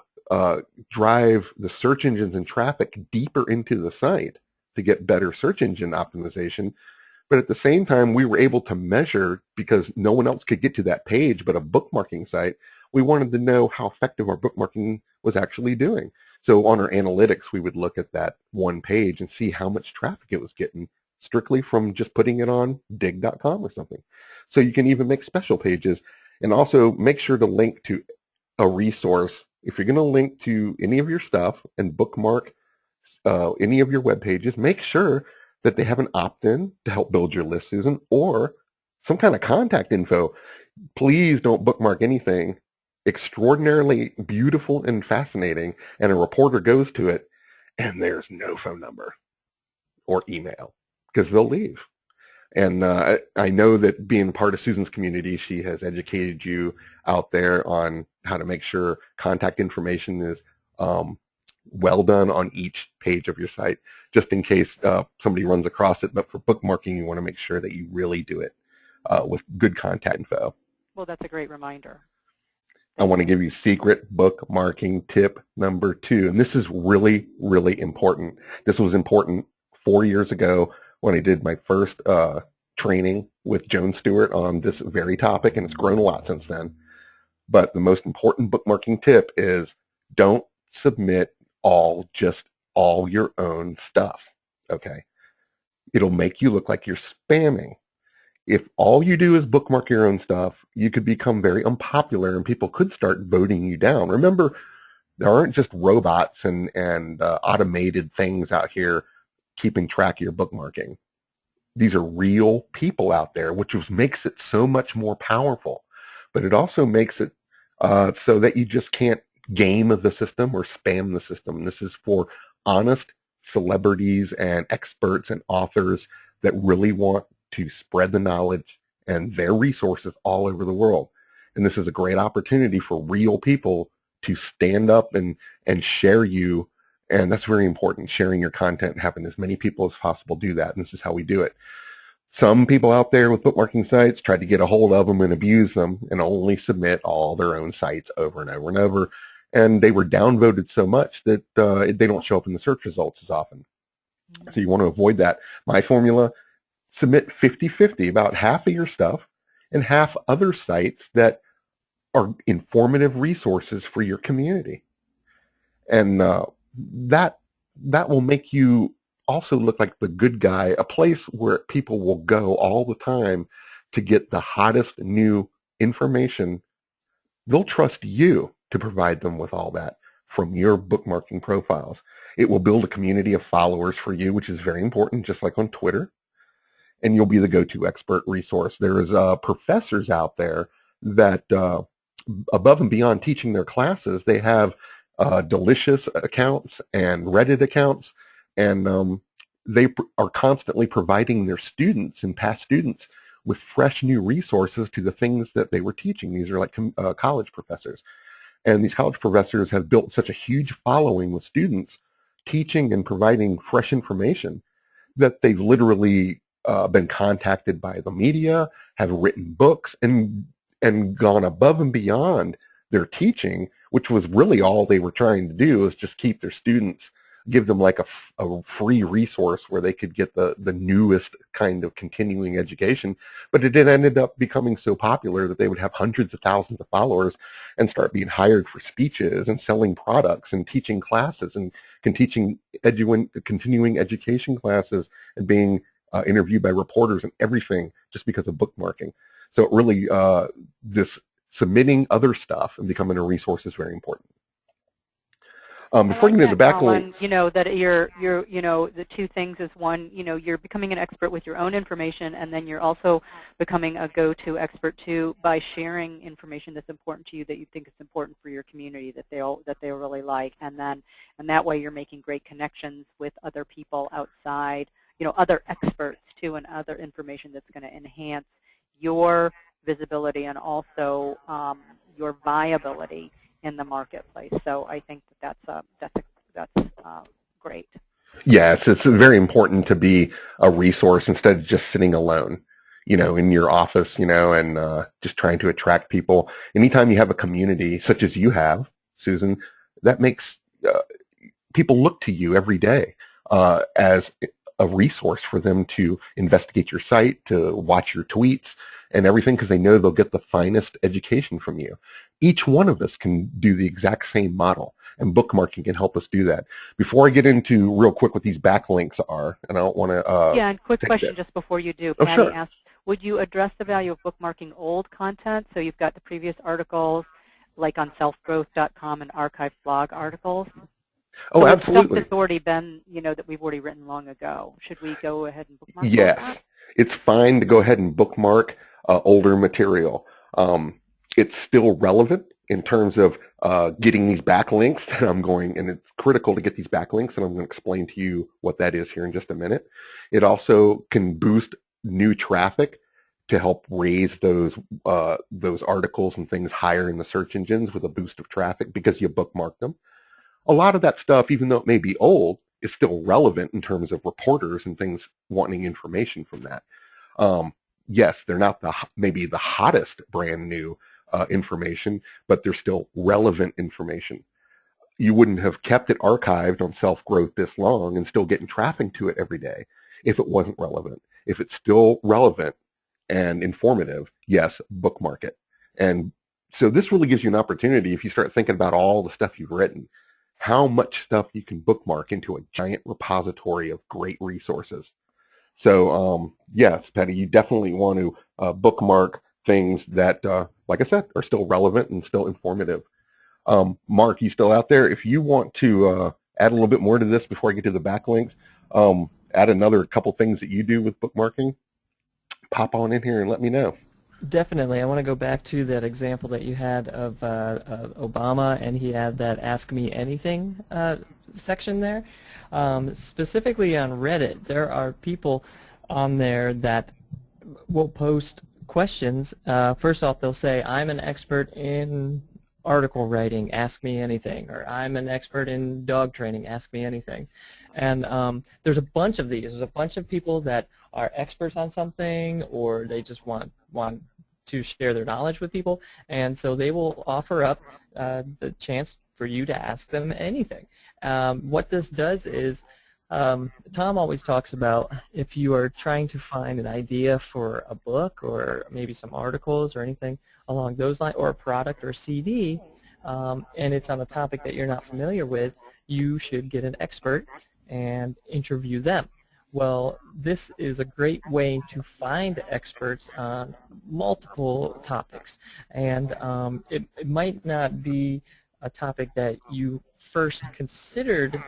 drive the search engines and traffic deeper into the site to get better search engine optimization. But at the same time, we were able to measure, because no one else could get to that page but a bookmarking site, we wanted to know how effective our bookmarking was actually doing. So on our analytics, we would look at that one page and see how much traffic it was getting strictly from just putting it on dig.com or something. So you can even make special pages, and also make sure to link to a resource. If you're going to link to any of your stuff and bookmark any of your web pages, make sure that they have an opt-in to help build your list, Susan, or some kind of contact info. Please don't bookmark anything extraordinarily beautiful and fascinating, and a reporter goes to it, and there's no phone number or email, because they'll leave. And I know that being part of Susan's community, she has educated you out there on how to make sure contact information is well done on each page of your site, just in case somebody runs across it. But for bookmarking, you want to make sure that you really do it with good contact info. Well, that's a great reminder. I want to give you secret bookmarking tip number 2. And this is really, really important. This was important 4 years ago when I did my first training with Joan Stewart on this very topic, and it's grown a lot since then. But the most important bookmarking tip is don't submit just all your own stuff, okay? It'll make you look like you're spamming. If all you do is bookmark your own stuff, you could become very unpopular and people could start voting you down. Remember, there aren't just robots and automated things out here keeping track of your bookmarking. These are real people out there, which makes it so much more powerful. But it also makes it so that you just can't game the system or spam the system. And this is for honest celebrities and experts and authors that really want to spread the knowledge and their resources all over the world. And this is a great opportunity for real people to stand up and share you. And that's very important, sharing your content, having as many people as possible do that. And this is how we do it. Some people out there with bookmarking sites try to get a hold of them and abuse them and only submit all their own sites over and over and over. And they were downvoted so much that they don't show up in the search results as often. So you want to avoid that. My formula: submit 50-50, about half of your stuff and half other sites that are informative resources for your community. And that will make you also look like the good guy, a place where people will go all the time to get the hottest new information. They'll trust you to provide them with all that from your bookmarking profiles. It will build a community of followers for you, which is very important, just like on Twitter. And you'll be the go-to expert resource. There is professors out there that, above and beyond teaching their classes, they have Delicious accounts and Reddit accounts, and they are constantly providing their students and past students with fresh new resources to the things that they were teaching. These are like college professors. And these college professors have built such a huge following with students teaching and providing fresh information that they've literally been contacted by the media, have written books, and gone above and beyond their teaching, which was really all they were trying to do, is just keep their students, give them like a free resource where they could get the newest kind of continuing education. But it ended up becoming so popular that they would have hundreds of thousands of followers and start being hired for speeches and selling products and teaching classes and teaching continuing education classes and being interviewed by reporters and everything just because of bookmarking. So it really, this submitting other stuff and becoming a resource is very important. Before we get to the backlink, you know, that you're, you know, the two things is, one, you know, you're becoming an expert with your own information, and then you're also becoming a go-to expert too by sharing information that's important to you, that you think is important for your community, that they'll really like, and that way you're making great connections with other people outside, you know, other experts too, and other information that's going to enhance your visibility and also your viability in the marketplace. So I think that's great. Yes, it's very important to be a resource instead of just sitting alone, you know, in your office, you know, and just trying to attract people. Anytime you have a community such as you have, Susan, that makes people look to you every day as a resource for them to investigate your site, to watch your tweets and everything, because they know they'll get the finest education from you. Each one of us can do the exact same model, and bookmarking can help us do that. Before I get into real quick what these backlinks are, and I don't want to yeah, and quick question just before you do. Oh, Patty sure. asked, would you address the value of bookmarking old content? So you've got the previous articles, like on selfgrowth.com and archived blog articles. Oh, So it's stuff absolutely. that's already been, that we've already written long ago. Should we go ahead and bookmark all Yes, that? it's fine to go ahead and bookmark older material. It's still relevant in terms of getting these backlinks. And it's critical to get these backlinks, and I'm going to explain to you what that is here in just a minute. It also can boost new traffic to help raise those articles and things higher in the search engines with a boost of traffic because you bookmark them. A lot of that stuff, even though it may be old, is still relevant in terms of reporters and things wanting information from that. Yes, they're not maybe the hottest brand new information, but they're still relevant information. You wouldn't have kept it archived on Self-Growth this long and still getting traffic to it every day if it wasn't relevant. If it's still relevant and informative, yes, bookmark it. And so this really gives you an opportunity, if you start thinking about all the stuff you've written, how much stuff you can bookmark into a giant repository of great resources. So yes, Patty, you definitely want to bookmark things that, like I said, are still relevant and still informative. Mark, you still out there? If you want to add a little bit more to this before I get to the backlinks, add another couple things that you do with bookmarking, pop on in here and let me know. Definitely. I want to go back to that example that you had of Obama, and he had that Ask Me Anything section there. Specifically on Reddit, there are people on there that will post questions. First off, they'll say, I'm an expert in article writing, ask me anything, or I'm an expert in dog training, ask me anything. And there's a bunch of these. There's a bunch of people that are experts on something, or they just want to share their knowledge with people, and so they will offer up the chance for you to ask them anything. What this does is, Tom always talks about if you are trying to find an idea for a book or maybe some articles or anything along those lines, or a product or a CD, and it's on a topic that you're not familiar with, you should get an expert and interview them. Well, this is a great way to find experts on multiple topics, and it might not be a topic that you first considered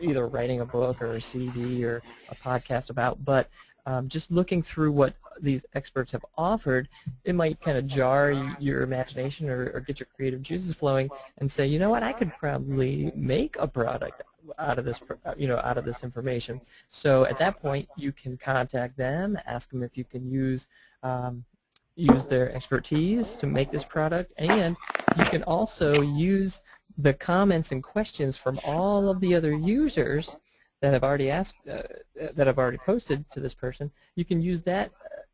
either writing a book or a CD or a podcast about, but just looking through what these experts have offered, it might kind of jar your imagination or get your creative juices flowing and say, you know what, I could probably make a product out of this, out of this information. So at that point, you can contact them, ask them if you can use their expertise to make this product, and you can also use the comments and questions from all of the other users that have already asked, that have already posted to this person. You can use that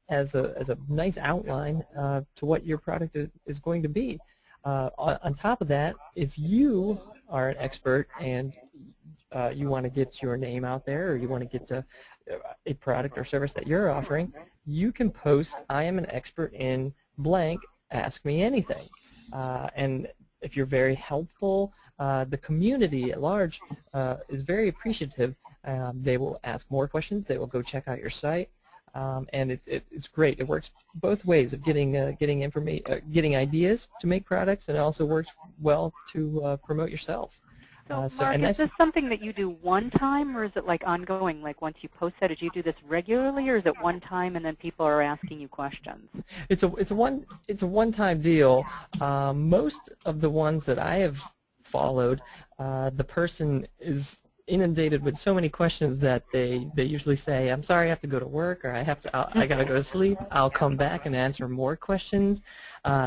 as a nice outline to what your product is going to be. On top of that, if you are an expert and you want to get your name out there, or you want to get a product or service that you're offering, you can post, I am an expert in blank, ask me anything. And if you're very helpful, the community at large is very appreciative. They will ask more questions. They will go check out your site, and it's great. It works both ways of getting ideas to make products, and it also works well to promote yourself. So Mark, is this something that you do one time, or is it like ongoing? Like once you post that, do you do this regularly, or is it one time and then people are asking you questions? It's a one-time deal. Most of the ones that I have followed, the person is inundated with so many questions that they usually say, I'm sorry, I have to go to work, or I gotta go to sleep. I'll come back and answer more questions.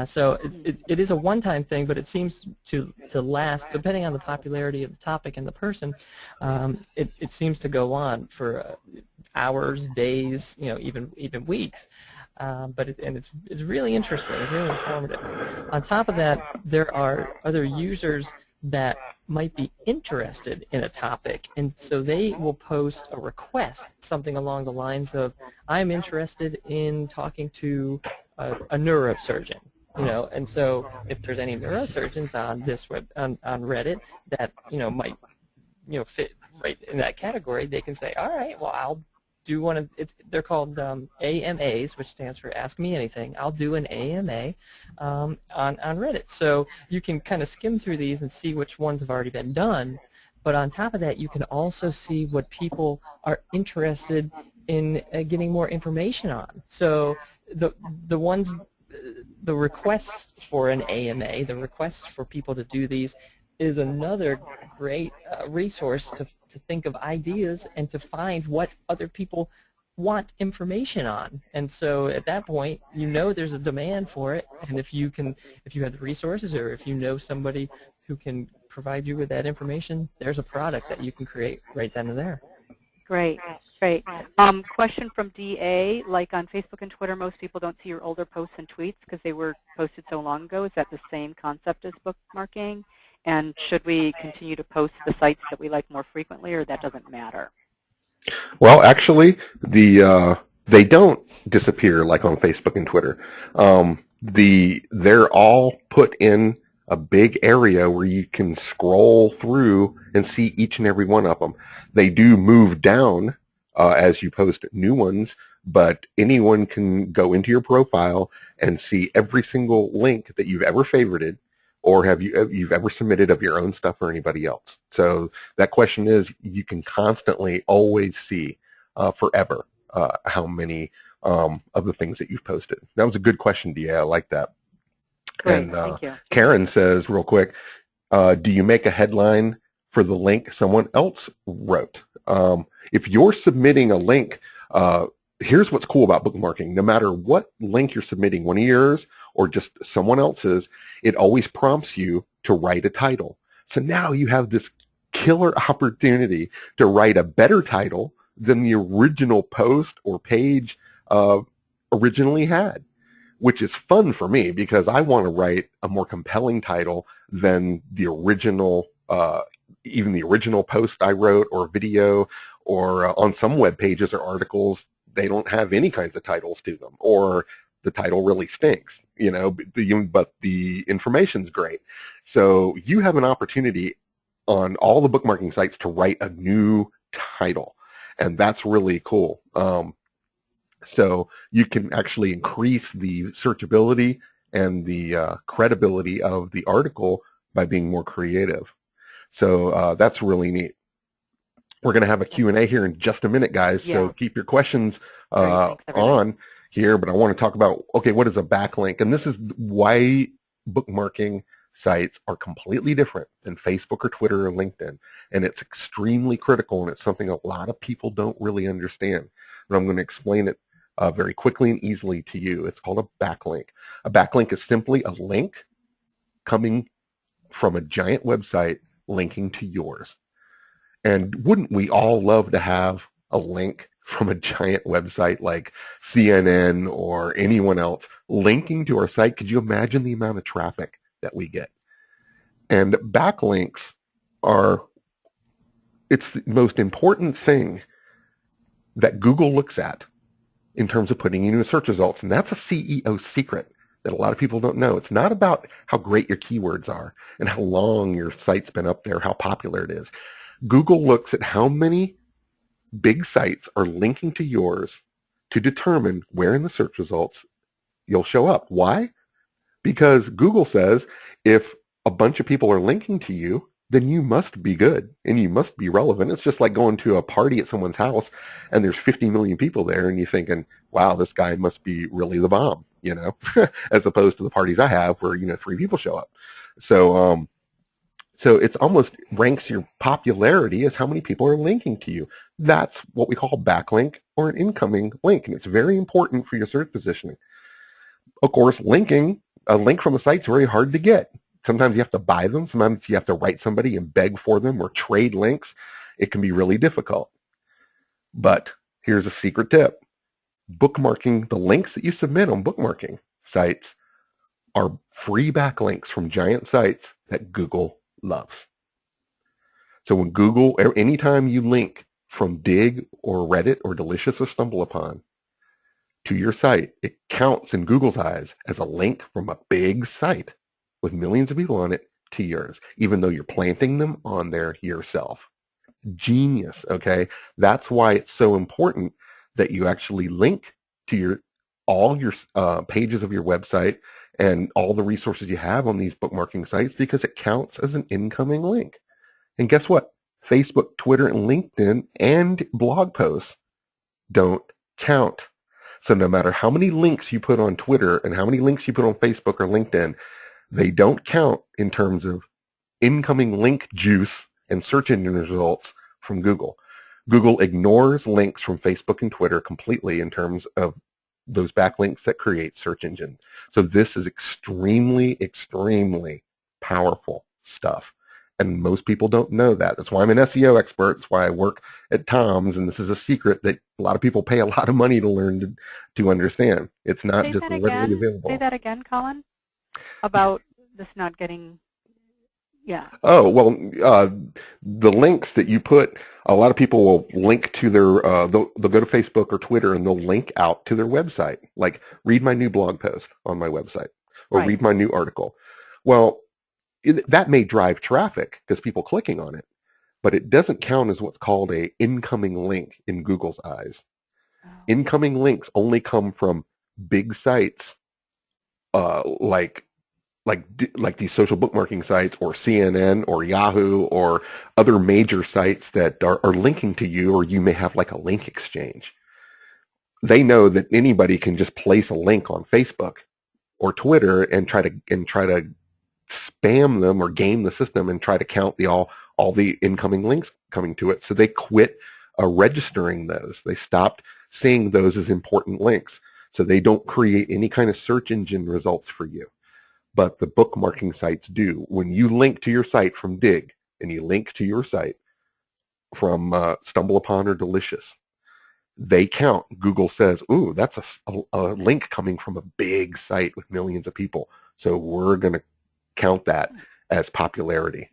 So it is a one-time thing, but it seems to last, depending on the popularity of the topic and the person. It seems to go on for hours, days, even weeks. But it's really interesting, really informative. On top of that, there are other users that might be interested in a topic, and so they will post a request, something along the lines of, I'm interested in talking to a neurosurgeon, and so if there's any neurosurgeons on this on Reddit that might fit right in that category, they can say, all right, well, I'll do one of they're called AMAs, which stands for Ask Me Anything. I'll do an AMA on Reddit. So you can kind of skim through these and see which ones have already been done. But on top of that, you can also see what people are interested in getting more information on. So the ones, the requests for an AMA, the requests for people to do these, is another great resource to think of ideas and to find what other people want information on. And so at that point, there's a demand for it, and if you have the resources, or if you know somebody who can provide you with that information, there's a product that you can create right then and there. Great, great. Question from DA, like on Facebook and Twitter, most people don't see your older posts and tweets because they were posted so long ago. Is that the same concept as bookmarking? And should we continue to post the sites that we like more frequently, or that doesn't matter? Well, actually, they don't disappear like on Facebook and Twitter. They're all put in a big area where you can scroll through and see each and every one of them. They do move down as you post new ones, but anyone can go into your profile and see every single link that you've ever favorited, or you've ever submitted of your own stuff or anybody else. So that question is, you can constantly always see forever how many of the things that you've posted. That was a good question, DA. I like that. Great, and thank you. Karen says real quick, do you make a headline for the link someone else wrote? If you're submitting a link, here's what's cool about bookmarking. No matter what link you're submitting, one of yours or just someone else's, it always prompts you to write a title. So now you have this killer opportunity to write a better title than the original post or page originally had, which is fun for me because I want to write a more compelling title than the original, even the original post I wrote or video, or on some web pages or articles, they don't have any kinds of titles to them, or the title really stinks, but the information's great. So you have an opportunity on all the bookmarking sites to write a new title, and that's really cool. So you can actually increase the searchability and the credibility of the article by being more creative. So that's really neat. We're going to have a Q&A here in just a minute, guys, so keep your questions on here, but I want to talk about, okay, what is a backlink? And this is why bookmarking sites are completely different than Facebook or Twitter or LinkedIn, and it's extremely critical, and it's something a lot of people don't really understand. And I'm going to explain it very quickly and easily to you. It's called a backlink. A backlink is simply a link coming from a giant website linking to yours. And wouldn't we all love to have a link from a giant website like CNN or anyone else linking to our site? Could you imagine the amount of traffic that we get? And backlinks it's the most important thing that Google looks at in terms of putting you in search results. And that's a CEO secret that a lot of people don't know. It's not about how great your keywords are and how long your site's been up there, how popular it is. Google looks at how many big sites are linking to yours to determine where in the search results you'll show up. Why? Because Google says if a bunch of people are linking to you, then you must be good and you must be relevant. It's just like going to a party at someone's house and there's 50 million people there and you're thinking, wow, this guy must be really the bomb, as opposed to the parties I have where, 3 people show up. So it's almost ranks your popularity as how many people are linking to you. That's what we call a backlink or an incoming link, and it's very important for your search positioning. Of course, a link from a site is very hard to get. Sometimes you have to buy them. Sometimes you have to write somebody and beg for them or trade links. It can be really difficult. But here's a secret tip. Bookmarking, the links that you submit on bookmarking sites are free backlinks from giant sites that Google loves. So when Google, anytime you link from Dig or Reddit or Delicious or StumbleUpon to your site, it counts in Google's eyes as a link from a big site with millions of people on it to yours, even though you're planting them on there yourself. Genius, okay? That's why it's so important that you actually link to all your pages of your website and all the resources you have on these bookmarking sites, because it counts as an incoming link. And guess what? Facebook, Twitter, and LinkedIn and blog posts don't count. So no matter how many links you put on Twitter and how many links you put on Facebook or LinkedIn, they don't count in terms of incoming link juice and search engine results from Google. Google ignores links from Facebook and Twitter completely in terms of those backlinks that create search engines. So this is extremely, extremely powerful stuff. And most people don't know that. That's why I'm an SEO expert. That's why I work at Tom's, and this is a secret that a lot of people pay a lot of money to learn to understand. It's not just readily available. Say that again, Colin, about this not getting, yeah. Oh, well, the links that you put, a lot of people will link to their, they'll go to Facebook or Twitter and they'll link out to their website. Like, read my new blog post on my website, or read my new article. Well, that may drive traffic because people clicking on it, but it doesn't count as what's called a incoming link in Google's eyes. Oh. Incoming links only come from big sites, like these social bookmarking sites, or CNN or Yahoo or other major sites that are linking to you, or you may have like a link exchange. They know that anybody can just place a link on Facebook or Twitter and try to spam them or game the system and try to count all the incoming links coming to it. So they quit registering those. They stopped seeing those as important links. So they don't create any kind of search engine results for you. But the bookmarking sites do. When you link to your site from Dig and you link to your site from StumbleUpon or Delicious, they count. Google says, ooh, that's a link coming from a big site with millions of people. So we're going to count that as popularity.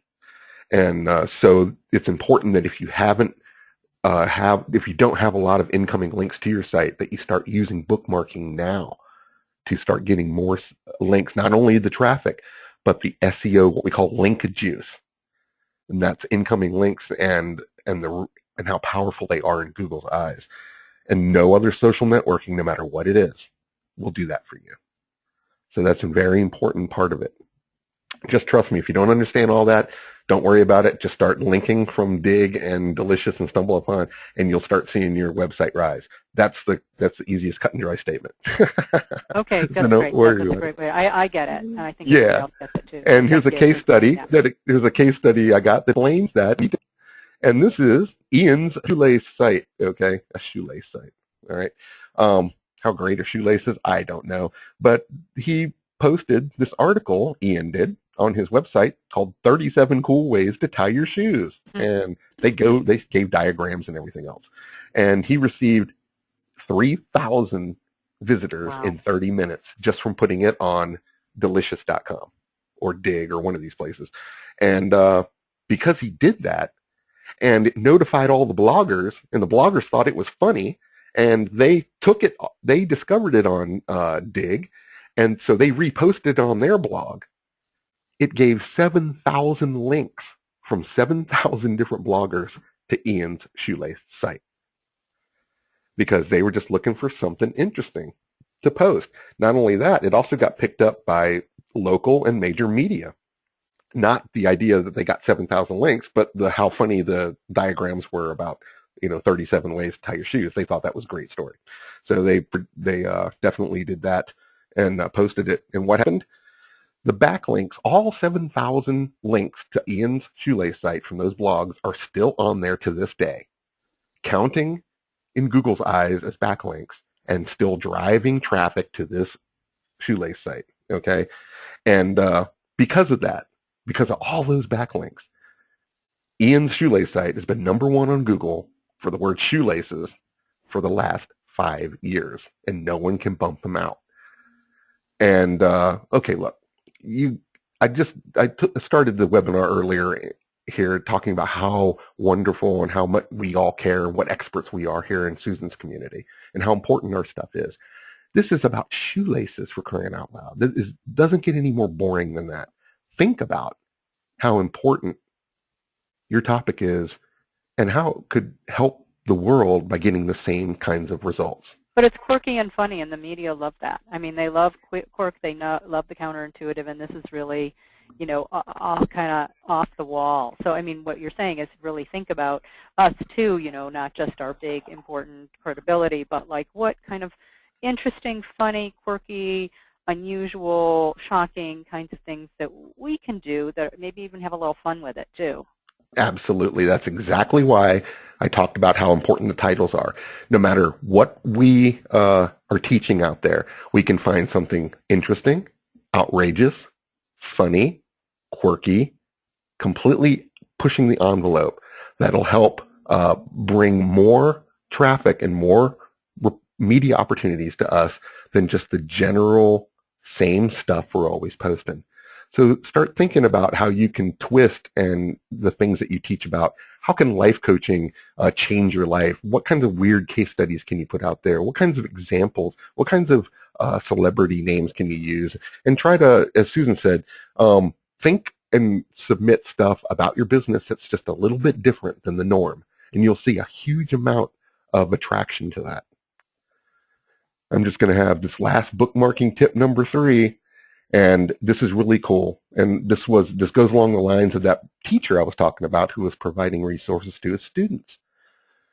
And so it's important that if you if you don't have a lot of incoming links to your site, that you start using bookmarking now to start getting more links, not only the traffic, but the SEO, what we call link juice. And that's incoming links and how powerful they are in Google's eyes. And no other social networking, no matter what it is, will do that for you. So that's a very important part of it. Just trust me, if you don't understand all that, don't worry about it. Just start linking from Dig and Delicious and StumbleUpon, and you'll start seeing your website rise. That's the easiest cut and dry statement. Okay, that's great. That's a great way. I get it, and I think everybody else gets it too. And here's a case study here's a case study I got that explains that. And this is Ian's shoelace site. Okay, a shoelace site. All right. How great are shoelaces? I don't know, but he posted this article, Ian did, on his website called 37 Cool Ways to Tie Your Shoes. And they gave diagrams and everything else. And he received 3,000 visitors in 30 minutes just from putting it on delicious.com or Dig or one of these places. And because he did that, and it notified all the bloggers, and the bloggers thought it was funny, and they discovered it on Dig, and so they reposted it on their blog. It gave 7,000 links from 7,000 different bloggers to Ian's shoelace site, because they were just looking for something interesting to post. Not only that, it also got picked up by local and major media. Not the idea that they got 7,000 links, but how funny the diagrams were about, 37 ways to tie your shoes. They thought that was a great story. So they definitely did that and posted it. And what happened? The backlinks, all 7,000 links to Ian's shoelace site from those blogs, are still on there to this day, counting in Google's eyes as backlinks and still driving traffic to this shoelace site, okay? And because of that, because of all those backlinks, Ian's shoelace site has been #1 on Google for the word shoelaces for the last 5 years, and no one can bump them out. And, okay, look, started the webinar earlier here talking about how wonderful and how much we all care, what experts we are here in Susan's community, and how important our stuff is. This is about shoelaces, for crying out loud. Doesn't get any more boring than that. Think about how important your topic is and how it could help the world by getting the same kinds of results. But it's quirky and funny, and the media love that. I mean, they love quirk, they love the counterintuitive, and this is really, you know, kind of off the wall. So, I mean, what you're saying is really think about us, too, you know, not just our big, important credibility, but like what kind of interesting, funny, quirky, unusual, shocking kinds of things that we can do that maybe even have a little fun with it, too. Absolutely. That's exactly why I talked about how important the titles are. No matter what we are teaching out there, we can find something interesting, outrageous, funny, quirky, completely pushing the envelope that'll help bring more traffic and more media opportunities to us than just the general same stuff we're always posting. So start thinking about how you can twist and the things that you teach about. How can life coaching change your life? What kinds of weird case studies can you put out there? What kinds of examples? What kinds of celebrity names can you use? And try to, as Susan said, think and submit stuff about your business that's just a little bit different than the norm. And you'll see a huge amount of attraction to that. I'm just going to have this last bookmarking tip number 3. And this is really cool. And this goes along the lines of that teacher I was talking about who was providing resources to his students.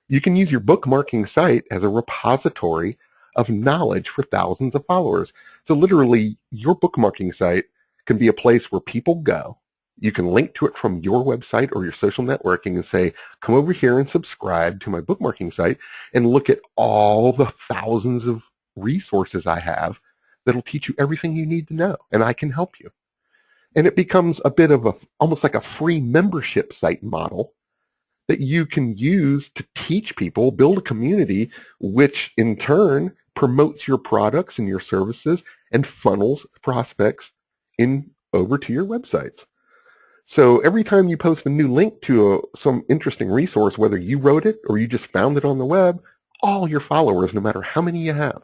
You can use your bookmarking site as a repository of knowledge for thousands of followers. So literally, your bookmarking site can be a place where people go. You can link to it from your website or your social networking and say, come over here and subscribe to my bookmarking site and look at all the thousands of resources I have that'll teach you everything you need to know, and I can help you. And it becomes a bit of almost like a free membership site model that you can use to teach people, build a community, which in turn promotes your products and your services and funnels prospects over to your websites. So every time you post a new link to some interesting resource, whether you wrote it or you just found it on the web, all your followers, no matter how many you have,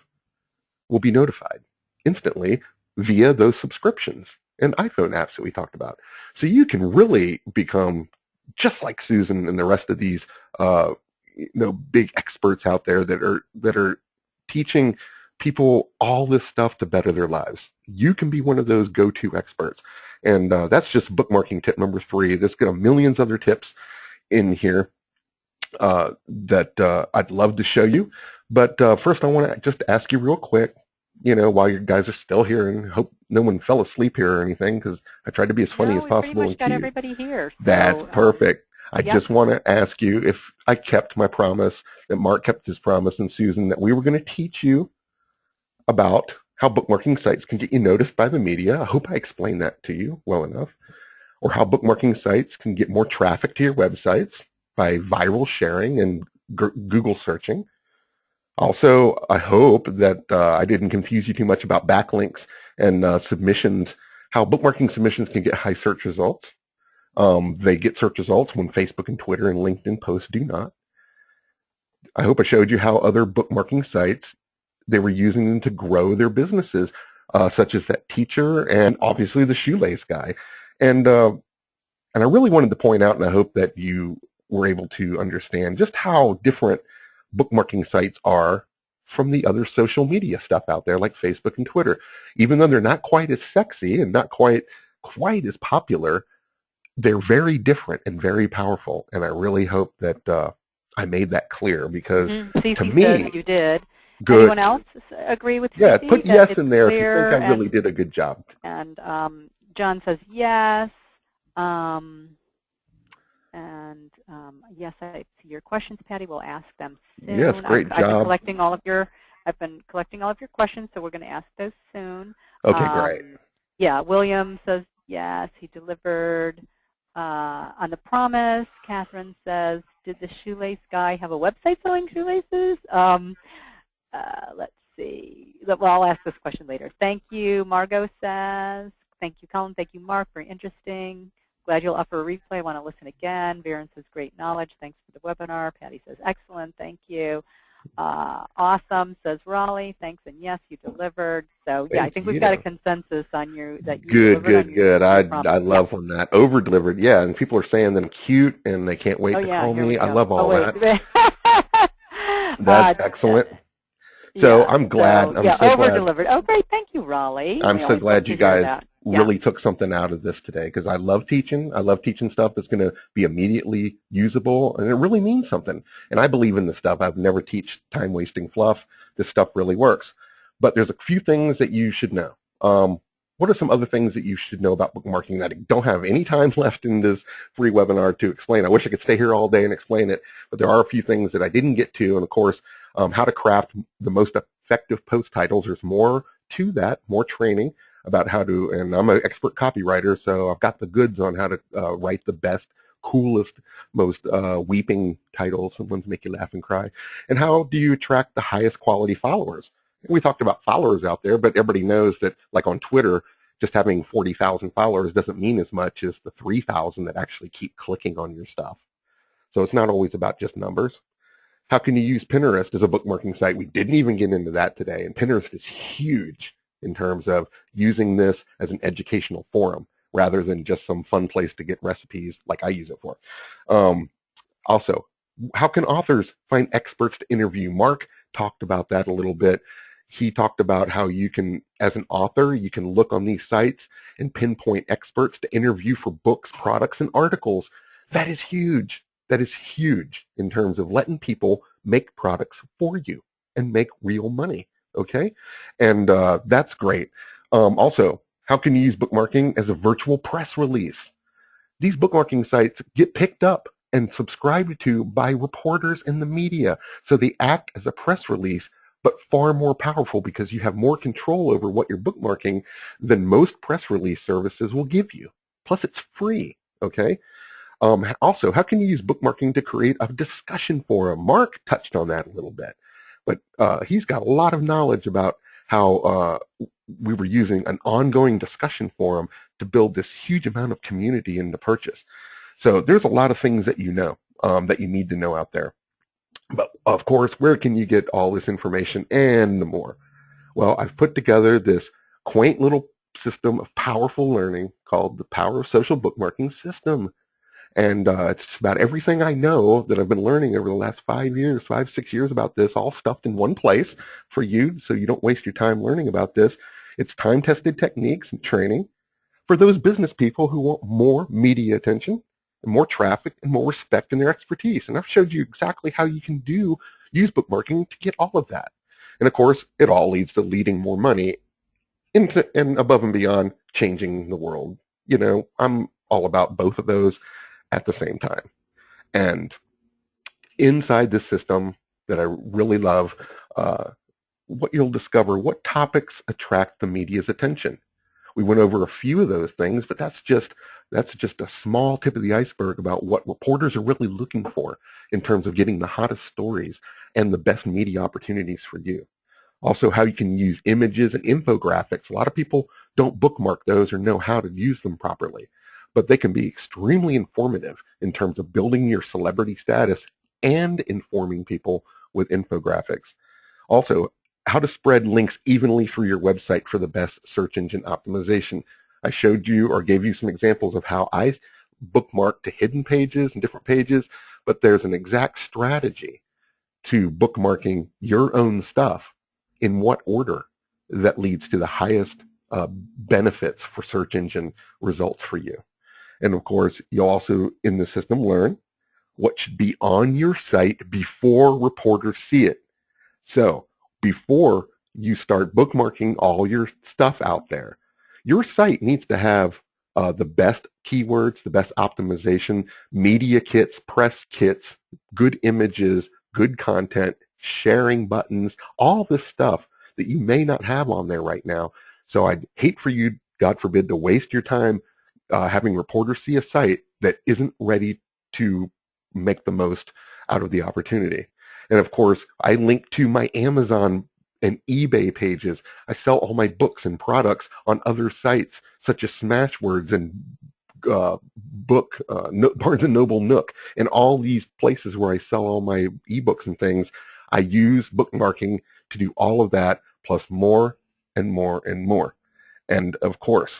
will be notified instantly via those subscriptions and iPhone apps that we talked about. So you can really become just like Susan and the rest of these big experts out there that are teaching people all this stuff to better their lives. You can be one of those go-to experts. And that's just bookmarking tip number 3. There's got millions other tips in here that I'd love to show you. But first I want to just ask you real quick, while you guys are still here, and hope no one fell asleep here or anything, because I tried to be as funny as possible. We pretty much got everybody here. So, that's perfect. I just want to ask you if I kept my promise, that Mark kept his promise, and Susan, that we were going to teach you about how bookmarking sites can get you noticed by the media. I hope I explained that to you well enough. Or how bookmarking sites can get more traffic to your websites by viral sharing and Google searching. Also, I hope that I didn't confuse you too much about backlinks and submissions, how bookmarking submissions can get high search results. They get search results when Facebook and Twitter and LinkedIn posts do not. I hope I showed you how other bookmarking sites, they were using them to grow their businesses, such as that teacher and obviously the shoelace guy. And I really wanted to point out, and I hope that you were able to understand just how different bookmarking sites are from the other social media stuff out there like Facebook and Twitter. Even though they're not quite as sexy and not quite as popular, they're very different and very powerful. And I really hope that I made that clear, because to me, you did. Good. Anyone else agree with Yeah, Cece put yes in there if you think I really did a good job. And John says yes. Yes, I see your questions, Patty. We'll ask them soon. Yes, great job. I've been collecting all of your questions, so we're going to ask those soon. Okay, great. Yeah, William says yes, he delivered on the promise. Catherine says, did the shoelace guy have a website selling shoelaces? Let's see. Well, I'll ask this question later. Thank you. Margot says, Thank you, Colin. Thank you, Mark. Very interesting. Glad you'll offer a replay. I want to listen again. Baron says, great knowledge. Thanks for the webinar. Patty says, excellent. Thank you. Awesome, says Raleigh. Thanks, and yes, you delivered. So, yeah, I think we've got a consensus on that you delivered on your promise. I love when that over-delivered. Yeah, and people are saying that I'm cute, and they can't wait to call me. I love all that. That's excellent. So yeah, I'm glad. So, I'm so over-delivered. Oh, great. Thank you, Raleigh. I'm so glad you guys really took something out of this today, because I love teaching. I love teaching stuff that's going to be immediately usable, and it really means something. And I believe in this stuff. I've never teach time-wasting fluff. This stuff really works. But there's a few things that you should know. What are some other things that you should know about bookmarking that I don't have any time left in this free webinar to explain? I wish I could stay here all day and explain it, but there are a few things that I didn't get to, and of course, how to craft the most effective post titles. There's more to that, more training about how to, and I'm an expert copywriter, so I've got the goods on how to write the best, coolest, most weeping titles, the ones that make you laugh and cry. And how do you attract the highest quality followers? We talked about followers out there, but everybody knows that, like on Twitter, just having 40,000 followers doesn't mean as much as the 3,000 that actually keep clicking on your stuff. So it's not always about just numbers. How can you use Pinterest as a bookmarking site? We didn't even get into that today, and Pinterest is huge in terms of using this as an educational forum rather than just some fun place to get recipes like I use it for. Also, how can authors find experts to interview? Mark talked about that a little bit. He talked about how you can, as an author, you can look on these sites and pinpoint experts to interview for books, products, and articles. That is huge. That is huge in terms of letting people make products for you and make real money, okay? And that's great. Also, how can you use bookmarking as a virtual press release? These bookmarking sites get picked up and subscribed to by reporters in the media, so they act as a press release, but far more powerful because you have more control over what you're bookmarking than most press release services will give you. Plus, it's free, okay? Also, how can you use bookmarking to create a discussion forum? Mark touched on that a little bit, but he's got a lot of knowledge about how we were using an ongoing discussion forum to build this huge amount of community in the purchase. So there's a lot of things that you know, that you need to know out there. But of course, where can you get all this information and more? Well, I've put together this quaint little system of powerful learning called the Power of Social Bookmarking System. And it's about everything I know that I've been learning over the last 6 years about this, all stuffed in one place for you, so you don't waste your time learning about this. It's time-tested techniques and training for those business people who want more media attention, and more traffic, and more respect in their expertise. And I've showed you exactly how you can use bookmarking to get all of that. And of course, it all leads to leading more money and above and beyond changing the world. You know, I'm all about both of those at the same time. And inside this system that I really love, what you'll discover, what topics attract the media's attention. We went over a few of those things, but that's just a small tip of the iceberg about what reporters are really looking for in terms of getting the hottest stories and the best media opportunities for you. Also, how you can use images and infographics. A lot of people don't bookmark those or know how to use them properly, but they can be extremely informative in terms of building your celebrity status and informing people with infographics. Also, how to spread links evenly through your website for the best search engine optimization. I showed you or gave you some examples of how I bookmark to hidden pages and different pages, but there's an exact strategy to bookmarking your own stuff in what order that leads to the highest benefits for search engine results for you. And of course, you'll also in the system learn what should be on your site before reporters see it. So before you start bookmarking all your stuff out there, your site needs to have the best keywords, the best optimization, media kits, press kits, good images, good content, sharing buttons, all this stuff that you may not have on there right now. So I'd hate for you, God forbid, to waste your time having reporters see a site that isn't ready to make the most out of the opportunity. And of course, I link to my Amazon and eBay pages. I sell all my books and products on other sites. such as Smashwords and Barnes and Noble Nook, and all these places where I sell all my ebooks and things. I use bookmarking to do all of that, plus more and more and more. And of course,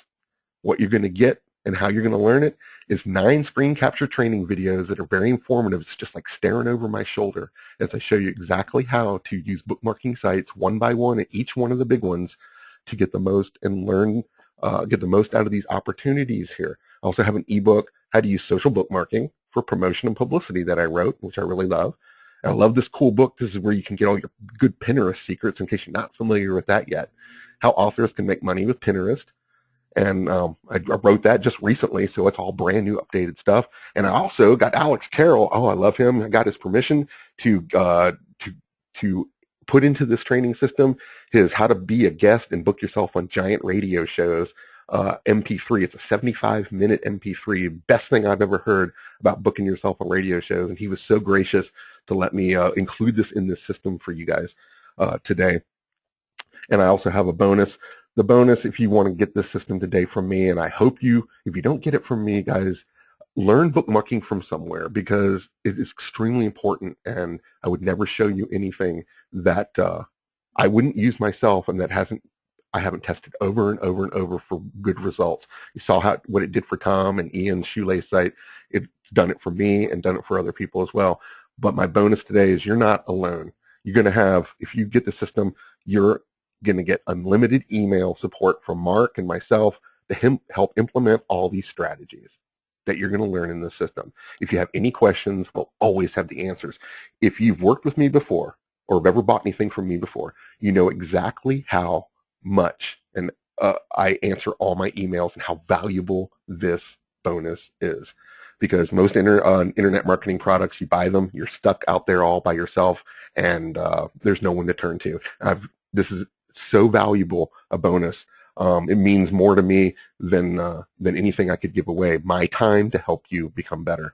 what you're going to get and how you're going to learn it is 9 screen capture training videos that are very informative. It's just like staring over my shoulder as I show you exactly how to use bookmarking sites one by one at each one of the big ones to get the most and learn, get the most out of these opportunities here. I also have an ebook, How to Use Social Bookmarking for Promotion and Publicity, that I wrote, which I really love. And I love this cool book. This is where you can get all your good Pinterest secrets, in case you're not familiar with that yet. How authors can make money with Pinterest. And I wrote that just recently, so it's all brand new, updated stuff. And I also got Alex Carroll. Oh, I love him. I got his permission to put into this training system his How to Be a Guest and Book Yourself on Giant Radio Shows MP3. It's a 75-minute MP3. Best thing I've ever heard about booking yourself on radio shows. And he was so gracious to let me include this in this system for you guys today. And I also have a bonus. The bonus, if you want to get this system today from me, and I hope you, if you don't get it from me, guys, learn bookmarking from somewhere, because it is extremely important, and I would never show you anything that I wouldn't use myself and that I haven't tested over and over and over for good results. You saw what it did for Tom and Ian's shoelace site. It's done it for me and done it for other people as well. But my bonus today is you're not alone. You're going to have, if you get the system, you're going to get unlimited email support from Mark and myself to help implement all these strategies that you're going to learn in the system. If you have any questions, we'll always have the answers. If you've worked with me before or have ever bought anything from me before, you know exactly how much and I answer all my emails and how valuable this bonus is. Because most internet marketing products, you buy them, you're stuck out there all by yourself, and there's no one to turn to. This is so valuable a bonus. It means more to me than anything I could give away, my time to help you become better.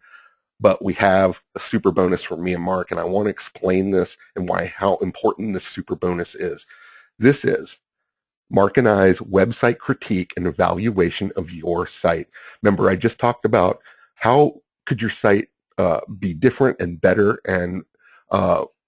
But we have a super bonus for me and Mark, and I want to explain this and how important this super bonus is. This is Mark and I's website critique and evaluation of your site. Remember, I just talked about how could your site be different and better and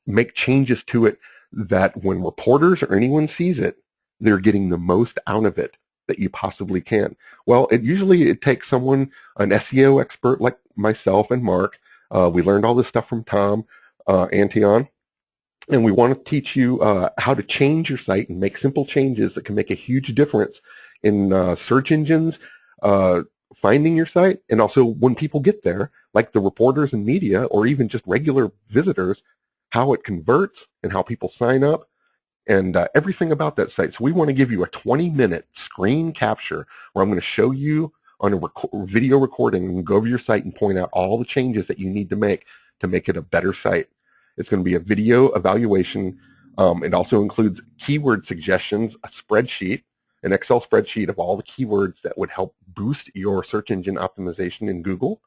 make changes to it that when reporters or anyone sees it, they're getting the most out of it that you possibly can. Well, it takes someone, an SEO expert like myself and Mark. We learned all this stuff from Tom, Antion, and we want to teach you how to change your site and make simple changes that can make a huge difference in search engines, finding your site, and also when people get there, like the reporters and media, or even just regular visitors, how it converts and how people sign up, and everything about that site. So we want to give you a 20-minute screen capture where I'm going to show you on a video recording and go over your site and point out all the changes that you need to make it a better site. It's going to be a video evaluation. It also includes keyword suggestions, a spreadsheet, an Excel spreadsheet of all the keywords that would help boost your search engine optimization in Google.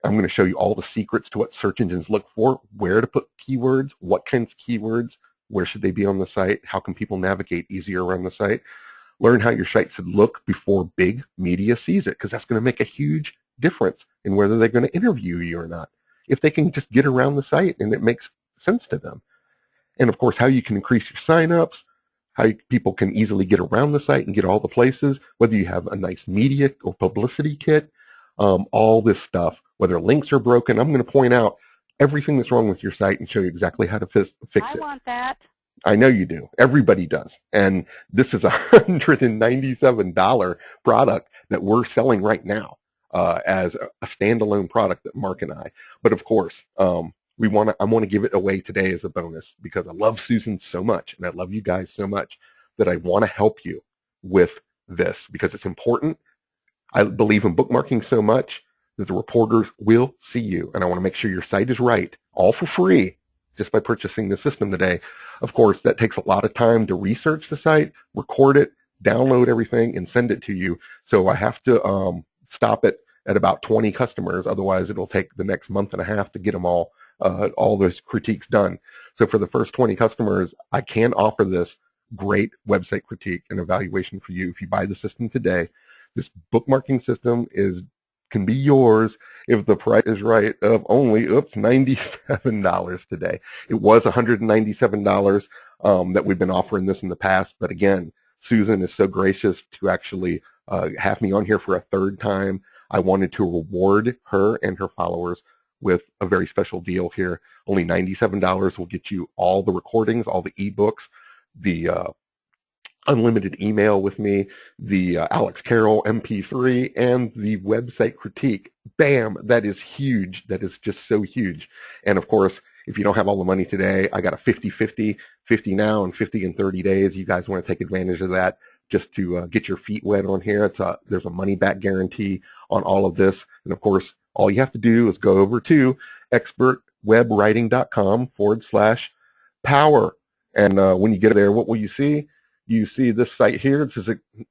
I'm going to show you all the secrets to what search engines look for, where to put keywords, what kinds of keywords, where should they be on the site, how can people navigate easier around the site. Learn how your site should look before big media sees it, because that's going to make a huge difference in whether they're going to interview you or not. If they can just get around the site and it makes sense to them. And of course, how you can increase your signups, how people can easily get around the site and get all the places, whether you have a nice media or publicity kit, all this stuff, whether links are broken. I'm going to point out everything that's wrong with your site and show you exactly how to fix it. I want that. I know you do. Everybody does. And this is a $197 product that we're selling right now as a standalone product that Mark and I. But of course, I want to give it away today as a bonus because I love Susan so much and I love you guys so much that I want to help you with this because it's important. I believe in bookmarking so much that the reporters will see you, and I want to make sure your site is right, all for free, just by purchasing the system today. Of course, that takes a lot of time to research the site, record it, download everything, and send it to you. So I have to stop it at about 20 customers. Otherwise, it'll take the next month and a half to get them all those critiques done. So for the first 20 customers, I can offer this great website critique and evaluation for you if you buy the system today. This bookmarking system can be yours if the price is right of only, $97 today. It was $197 that we've been offering this in the past, but again, Susan is so gracious to actually have me on here for a third time. I wanted to reward her and her followers with a very special deal here. Only $97 will get you all the recordings, all the ebooks, the unlimited email with me, the Alex Carroll MP3, and the website critique. Bam! That is huge. That is just so huge. And of course, if you don't have all the money today, I got a 50-50, 50 now and 50 in 30 days. You guys want to take advantage of that just to get your feet wet on here. There's a money-back guarantee on all of this. And of course, all you have to do is go over to expertwebwriting.com/power. And when you get there, what will you see? You see this site here.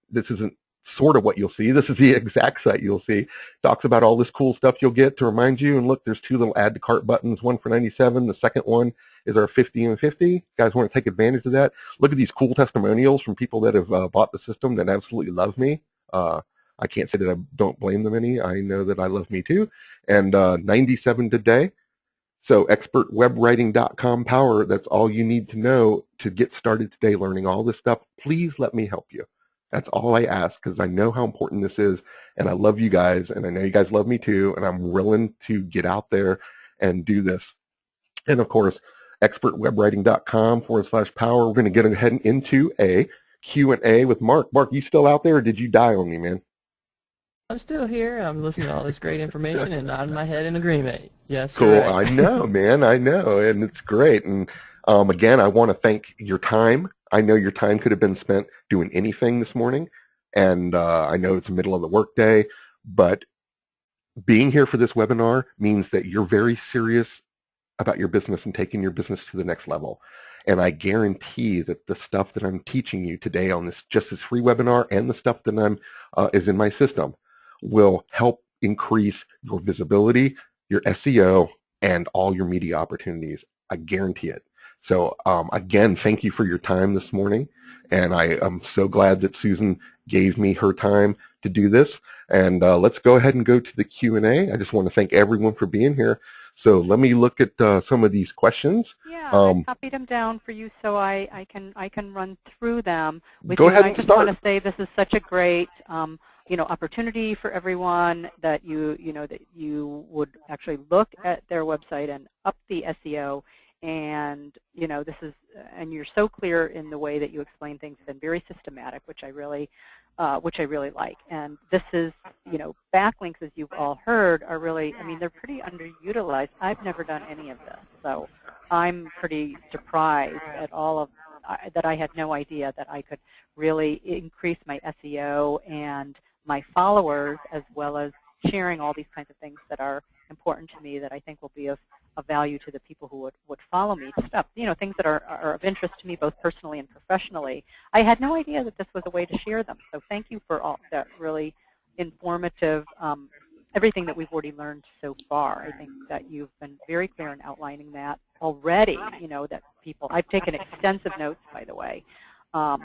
This isn't sort of what you'll see. This is the exact site you'll see. Talks about all this cool stuff you'll get to remind you. And look, there's two little add to cart buttons, one for 97. The second one is our 50 and 50. You guys want to take advantage of that? Look at these cool testimonials from people that have bought the system that absolutely love me. I can't say that I don't blame them any. I know that I love me too. And 97 today. So expertwebwriting.com power, that's all you need to know to get started today learning all this stuff. Please let me help you. That's all I ask because I know how important this is, and I love you guys, and I know you guys love me too, and I'm willing to get out there and do this. And of course, expertwebwriting.com/power. We're going to get ahead into a Q&A with Mark. Mark, you still out there, or did you die on me, man? I'm still here. I'm listening to all this great information and nodding my head in agreement. Yes, cool. Right. I know, man. I know, and it's great. And again, I want to thank your time. I know your time could have been spent doing anything this morning, and I know it's the middle of the workday, but being here for this webinar means that you're very serious about your business and taking your business to the next level. And I guarantee that the stuff that I'm teaching you today on this free webinar and the stuff that is in my system will help increase your visibility, your SEO, and all your media opportunities. I guarantee it. So again, thank you for your time this morning. And I am so glad that Susan gave me her time to do this. And let's go ahead and go to the Q&A. I just want to thank everyone for being here. So let me look at some of these questions. Yeah, I copied them down for you so I can run through them with go you. ahead I and just start. want to say this is such a great opportunity for everyone that you would actually look at their website and up the SEO. And this is, and you're so clear in the way that you explain things and very systematic, which I really like. And this is, backlinks, as you've all heard, are really, they're pretty underutilized. I've never done any of this, so I'm pretty surprised at all of that. I had no idea that I could really increase my SEO and my followers, as well as sharing all these kinds of things that are important to me that I think will be of value to the people who would follow me. Stuff, things that are of interest to me both personally and professionally. I had no idea that this was a way to share them. So thank you for all that really informative, everything that we've already learned so far. I think that you've been very clear in outlining that already, that people, I've taken extensive notes, by the way, on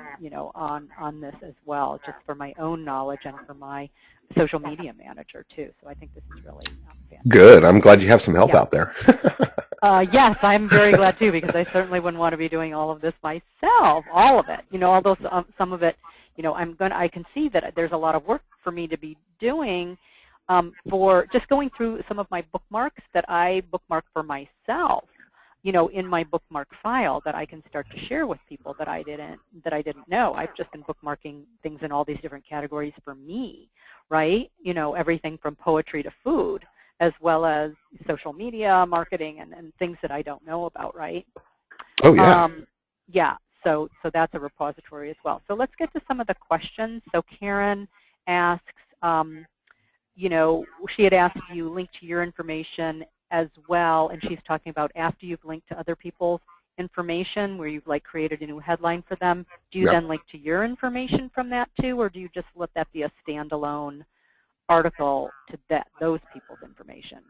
this as well, just for my own knowledge and for my social media manager too. So I think this is really fantastic. Good. I'm glad you have some help out there. Yes, I'm very glad too, because I certainly wouldn't want to be doing all of this myself, all of it. Although some of it, I can see that there's a lot of work for me to be doing for just going through some of my bookmarks that I bookmark for myself. In my bookmark file that I can start to share with people that I didn't know. I've just been bookmarking things in all these different categories for me, right? Everything from poetry to food, as well as social media, marketing, and things that I don't know about, right? Oh, yeah. Yeah, so that's a repository as well. So let's get to some of the questions. So Karen asks, she had asked if you link to your information as well, and she's talking about after you've linked to other people's information where you've created a new headline for them, do you then link to your information from that too, or do you just let that be a standalone article to those people's information?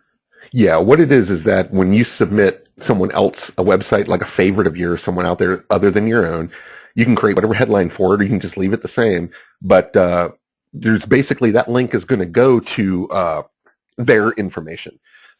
Yeah, what it is that when you submit someone else a website, like a favorite of yours, someone out there other than your own, you can create whatever headline for it, or you can just leave it the same. But there's basically that link is going to go to their information.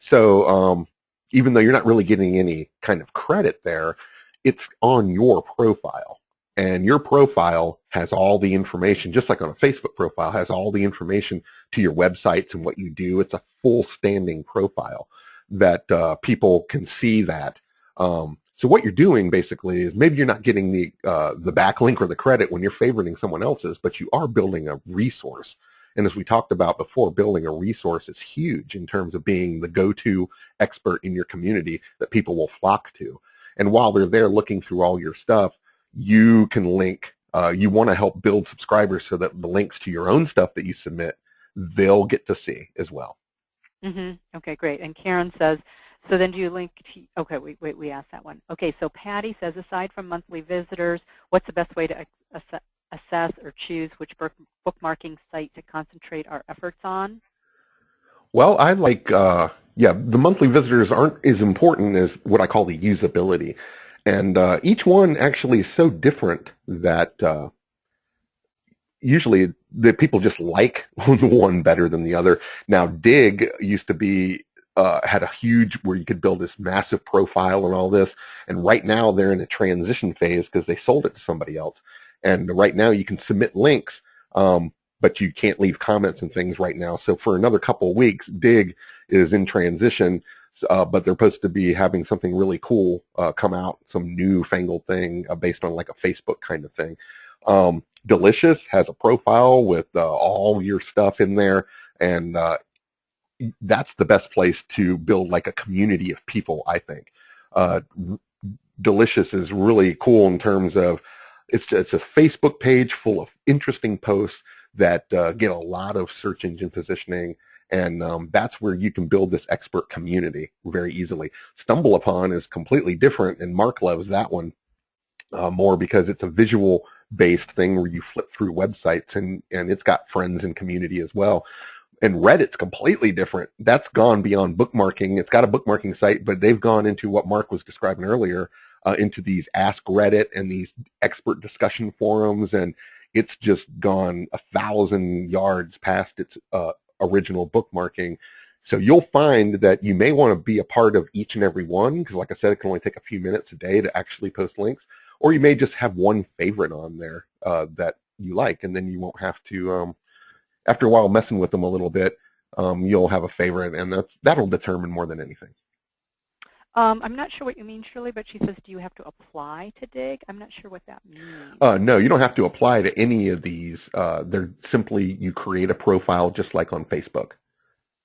So even though you're not really getting any kind of credit there, it's on your profile. And your profile has all the information, just like on a Facebook profile, has all the information to your websites and what you do. It's a full standing profile that people can see that. So what you're doing basically is maybe you're not getting the backlink or the credit when you're favoriting someone else's, but you are building a resource. And as we talked about before, building a resource is huge in terms of being the go-to expert in your community that people will flock to. And while they're there looking through all your stuff, you can link. You want to help build subscribers so that the links to your own stuff that you submit, they'll get to see as well. Okay, great. And Karen says, so then do you link to, okay, we asked that one. Okay, so Patty says, aside from monthly visitors, what's the best way to assess or choose which bookmarking site to concentrate our efforts on? Well, I like, the monthly visitors aren't as important as what I call the usability. And each one actually is so different that usually the people just like one better than the other. Now, Dig used to be, had a huge, where you could build this massive profile and all this. And right now they're in a transition phase because they sold it to somebody else. And right now you can submit links, but you can't leave comments and things right now. So for another couple of weeks, Dig is in transition, but they're supposed to be having something really cool come out, some newfangled thing based on like a Facebook kind of thing. Delicious has a profile with all your stuff in there, and that's the best place to build like a community of people, I think. Delicious is really cool in terms of it's a Facebook page full of interesting posts that get a lot of search engine positioning, and that's where you can build this expert community very easily. Stumble Upon is completely different, and Mark loves that one more because it's a visual-based thing where you flip through websites, and it's got friends and community as well. And Reddit's completely different. That's gone beyond bookmarking. It's got a bookmarking site, but they've gone into what Mark was describing earlier, into these Ask Reddit and these expert discussion forums, and it's just gone 1,000 yards past its original bookmarking. So you'll find that you may want to be a part of each and every one, because like I said, it can only take a few minutes a day to actually post links, or you may just have one favorite on there that you like, and then you won't have to, after a while messing with them a little bit, you'll have a favorite, and that'll determine more than anything. I'm not sure what you mean, Shirley, but she says, do you have to apply to Dig? I'm not sure what that means. No, you don't have to apply to any of these. They're simply, you create a profile just like on Facebook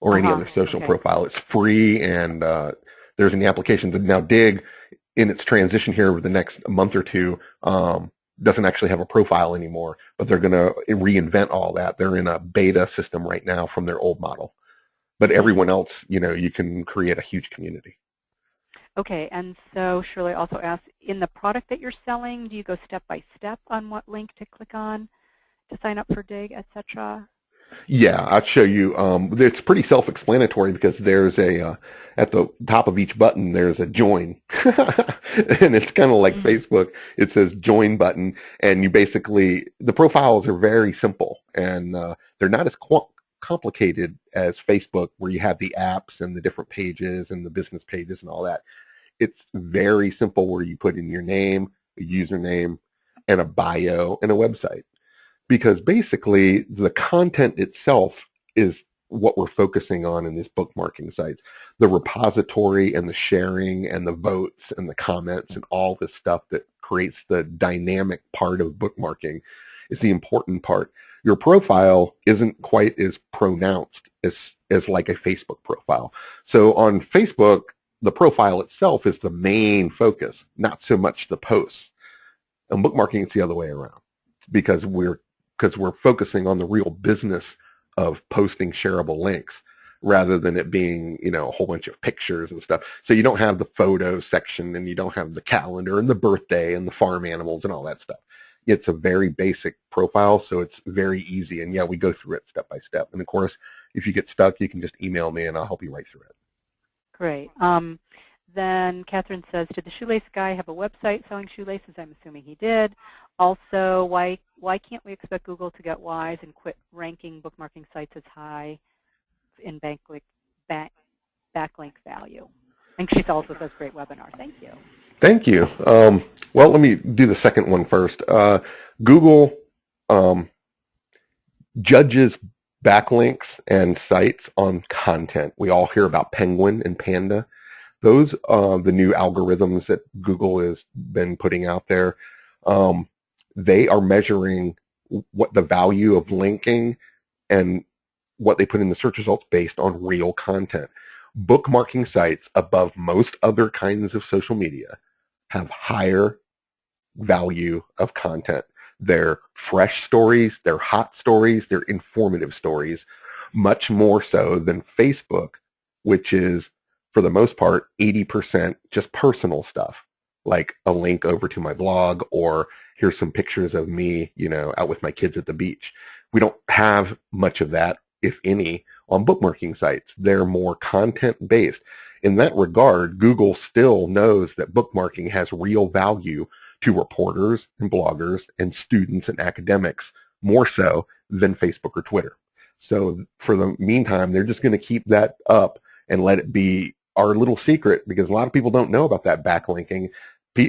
or any other social profile. It's free, and there's any applications. Now, Dig, in its transition here over the next month or two, doesn't actually have a profile anymore, but they're going to reinvent all that. They're in a beta system right now from their old model. But everyone else, you can create a huge community. Okay, and so Shirley also asked, in the product that you're selling, do you go step by step on what link to click on to sign up for Dig, etc.? Yeah, I'll show you. It's pretty self-explanatory because there's at the top of each button, there's a join. And it's kind of like Facebook. It says join button, and you basically, the profiles are very simple, and they're not as complicated as Facebook, where you have the apps and the different pages and the business pages and all that. It's very simple, where you put in your name, a username, and a bio and a website. Because basically the content itself is what we're focusing on in these bookmarking sites. The repository and the sharing and the votes and the comments and all this stuff that creates the dynamic part of bookmarking is the important part. Your profile isn't quite as pronounced as like a Facebook profile. So on Facebook, the profile itself is the main focus, not so much the posts. And bookmarking, it's the other way around, because we're focusing on the real business of posting shareable links rather than it being, a whole bunch of pictures and stuff. So you don't have the photo section, and you don't have the calendar and the birthday and the farm animals and all that stuff. It's a very basic profile, so it's very easy. And yeah, we go through it step by step. And of course, if you get stuck, you can just email me and I'll help you right through it. Great. Then Catherine says, did the shoelace guy have a website selling shoelaces? I'm assuming he did. Also, why can't we expect Google to get wise and quit ranking bookmarking sites as high in backlink value? And she also says, great webinar. Thank you. Thank you. Well, let me do the second one first. Google judges backlinks and sites on content. We all hear about Penguin and Panda. Those are the new algorithms that Google has been putting out there. They are measuring what the value of linking and what they put in the search results based on real content. Bookmarking sites above most other kinds of social media have higher value of content. They're fresh stories, they're hot stories, they're informative stories, much more so than Facebook, which is, for the most part, 80% just personal stuff, like a link over to my blog or here's some pictures of me, out with my kids at the beach. We don't have much of that, if any, on bookmarking sites. They're more content-based. In that regard, Google still knows that bookmarking has real value to reporters and bloggers and students and academics, more so than Facebook or Twitter. So for the meantime, they're just going to keep that up and let it be our little secret, because a lot of people don't know about that backlinking.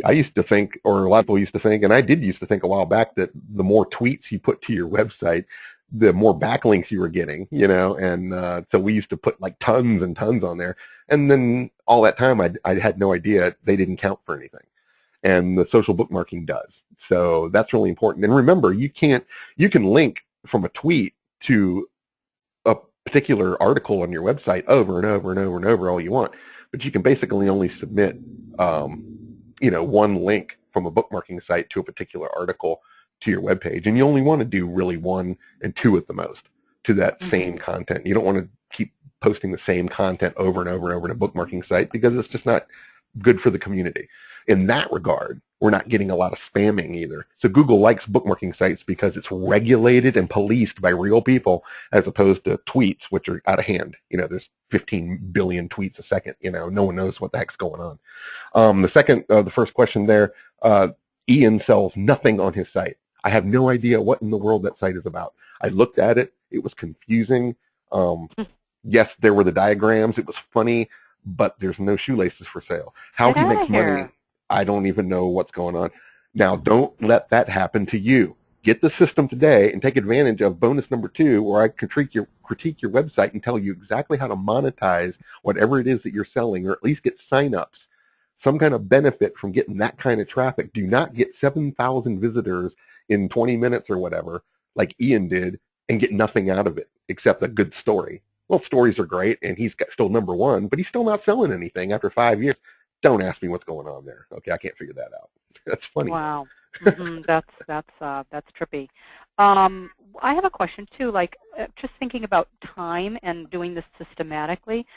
I used to think, or a lot of people used to think, and I did used to think a while back, that the more tweets you put to your website, the more backlinks you were getting, and so we used to put like tons and tons on there. And then all that time, I had no idea they didn't count for anything. And the social bookmarking does. So that's really important. And remember, you can link from a tweet to a particular article on your website over and over and over and over all you want, but you can basically only submit, one link from a bookmarking site to a particular article to your web page, and you only want to do really 1 and 2 at the most to that same content. You don't want to keep posting the same content over and over and over in a bookmarking site, because it's just not good for the community. In that regard, we're not getting a lot of spamming either. So Google likes bookmarking sites because it's regulated and policed by real people, as opposed to tweets, which are out of hand. There's 15 billion tweets a second. No one knows what the heck's going on. The first question there, Ian sells nothing on his site. I have no idea what in the world that site is about. I looked at it. It was confusing. Yes, there were the diagrams. It was funny, but there's no shoelaces for sale. How he makes money, I don't even know what's going on. Now, don't let that happen to you. Get the system today and take advantage of bonus number 2, where I critique your website and tell you exactly how to monetize whatever it is that you're selling, or at least get signups, some kind of benefit from getting that kind of traffic. Do not get 7,000 visitors in 20 minutes or whatever, like Ian did, and get nothing out of it except a good story. Well, stories are great, and he's still number 1, but he's still not selling anything after 5 years. Don't ask me what's going on there. Okay, I can't figure that out. That's funny. Wow, that's trippy. I have a question too. Like, just thinking about time and doing this systematically,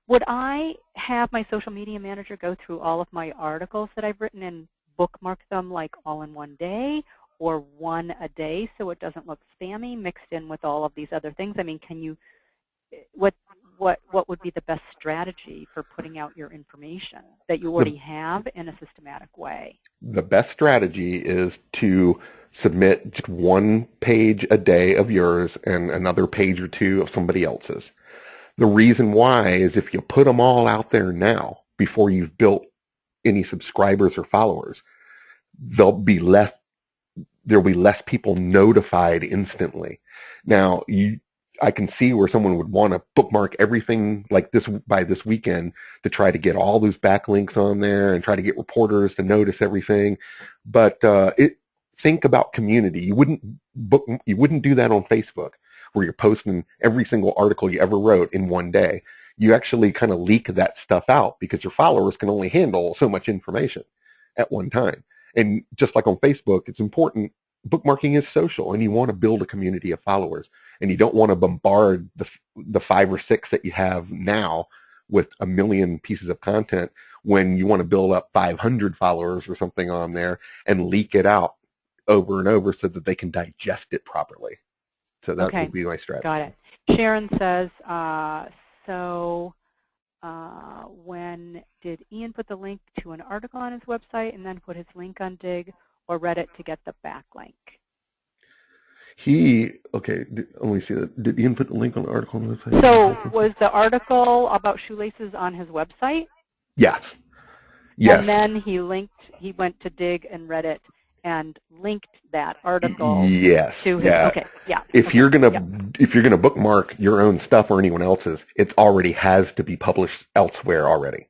would I have my social media manager go through all of my articles that I've written and bookmark them like all in one day, or one a day, so it doesn't look spammy mixed in with all of these other things? I mean, can you? What would be the best strategy for putting out your information that you already have in a systematic way? The best strategy is to submit just 1 page a day of yours and another page or 2 of somebody else's. The reason why is if you put them all out there now, before you've built any subscribers or followers, there'll be less people notified instantly. Now, I can see where someone would want to bookmark everything like this by this weekend to try to get all those backlinks on there and try to get reporters to notice everything. But think about community. You wouldn't do that on Facebook, where you're posting every single article you ever wrote in one day. You actually kind of leak that stuff out, because your followers can only handle so much information at one time. And just like on Facebook, it's important. Bookmarking is social, and you want to build a community of followers. And you don't want to bombard the 5 or 6 that you have now with 1 million pieces of content, when you want to build up 500 followers or something on there and leak it out over and over so that they can digest it properly. So that would be my strategy. Got it. Sharon says, when did Ian put the link to an article on his website and then put his link on Dig? or Reddit to get the backlink? Okay, let me see that. Did Ian put the link on the article on the website? So was the article about shoelaces on his website? Yes. Yes. And then he went to Dig and Reddit and linked that article yes. to his, yeah. okay, yeah. If okay, you're gonna yeah. if you're gonna bookmark your own stuff or anyone else's, it already has to be published elsewhere already.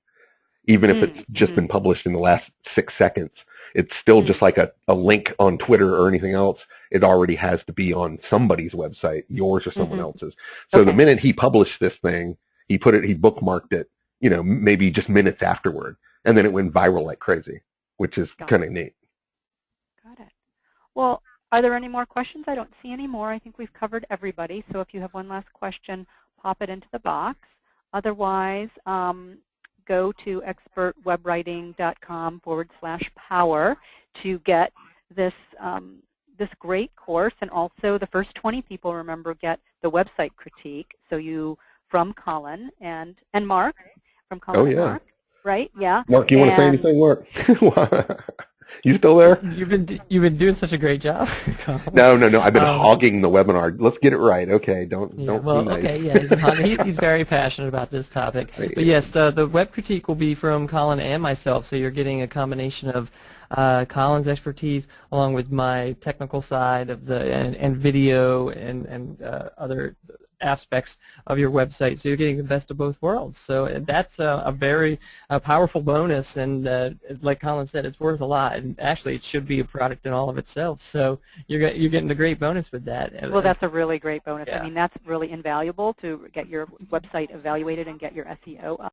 Even if it's just been published in the last 6 seconds, it's still just like a link on Twitter or anything else. It already has to be on somebody's website, yours or someone else's. So the minute he published this thing, he bookmarked it, maybe just minutes afterward. And then it went viral like crazy, which is kind of neat. Got it. Well, are there any more questions? I don't see any more. I think we've covered everybody. So if you have one last question, pop it into the box. Otherwise, go to expertwebwriting.com/power to get this this great course, and also the first 20 people, remember, get the website critique. So from Colin and Mark, from Colin and Mark, right? Yeah. Mark, you want to say anything, Mark? You still there? You've been doing such a great job. No. I've been hogging the webinar. Let's get it right. Okay, don't. Well, be nice. okay, yeah. He's very passionate about this topic. But yes, the web critique will be from Colin and myself. So you're getting a combination of Colin's expertise along with my technical side of and video and other aspects of your website, so you're getting the best of both worlds. So that's a very powerful bonus, and like Colin said, it's worth a lot, and actually it should be a product in all of itself. So you're getting a great bonus with that. Well, that's a really great bonus. Yeah. I mean, that's really invaluable to get your website evaluated and get your SEO up.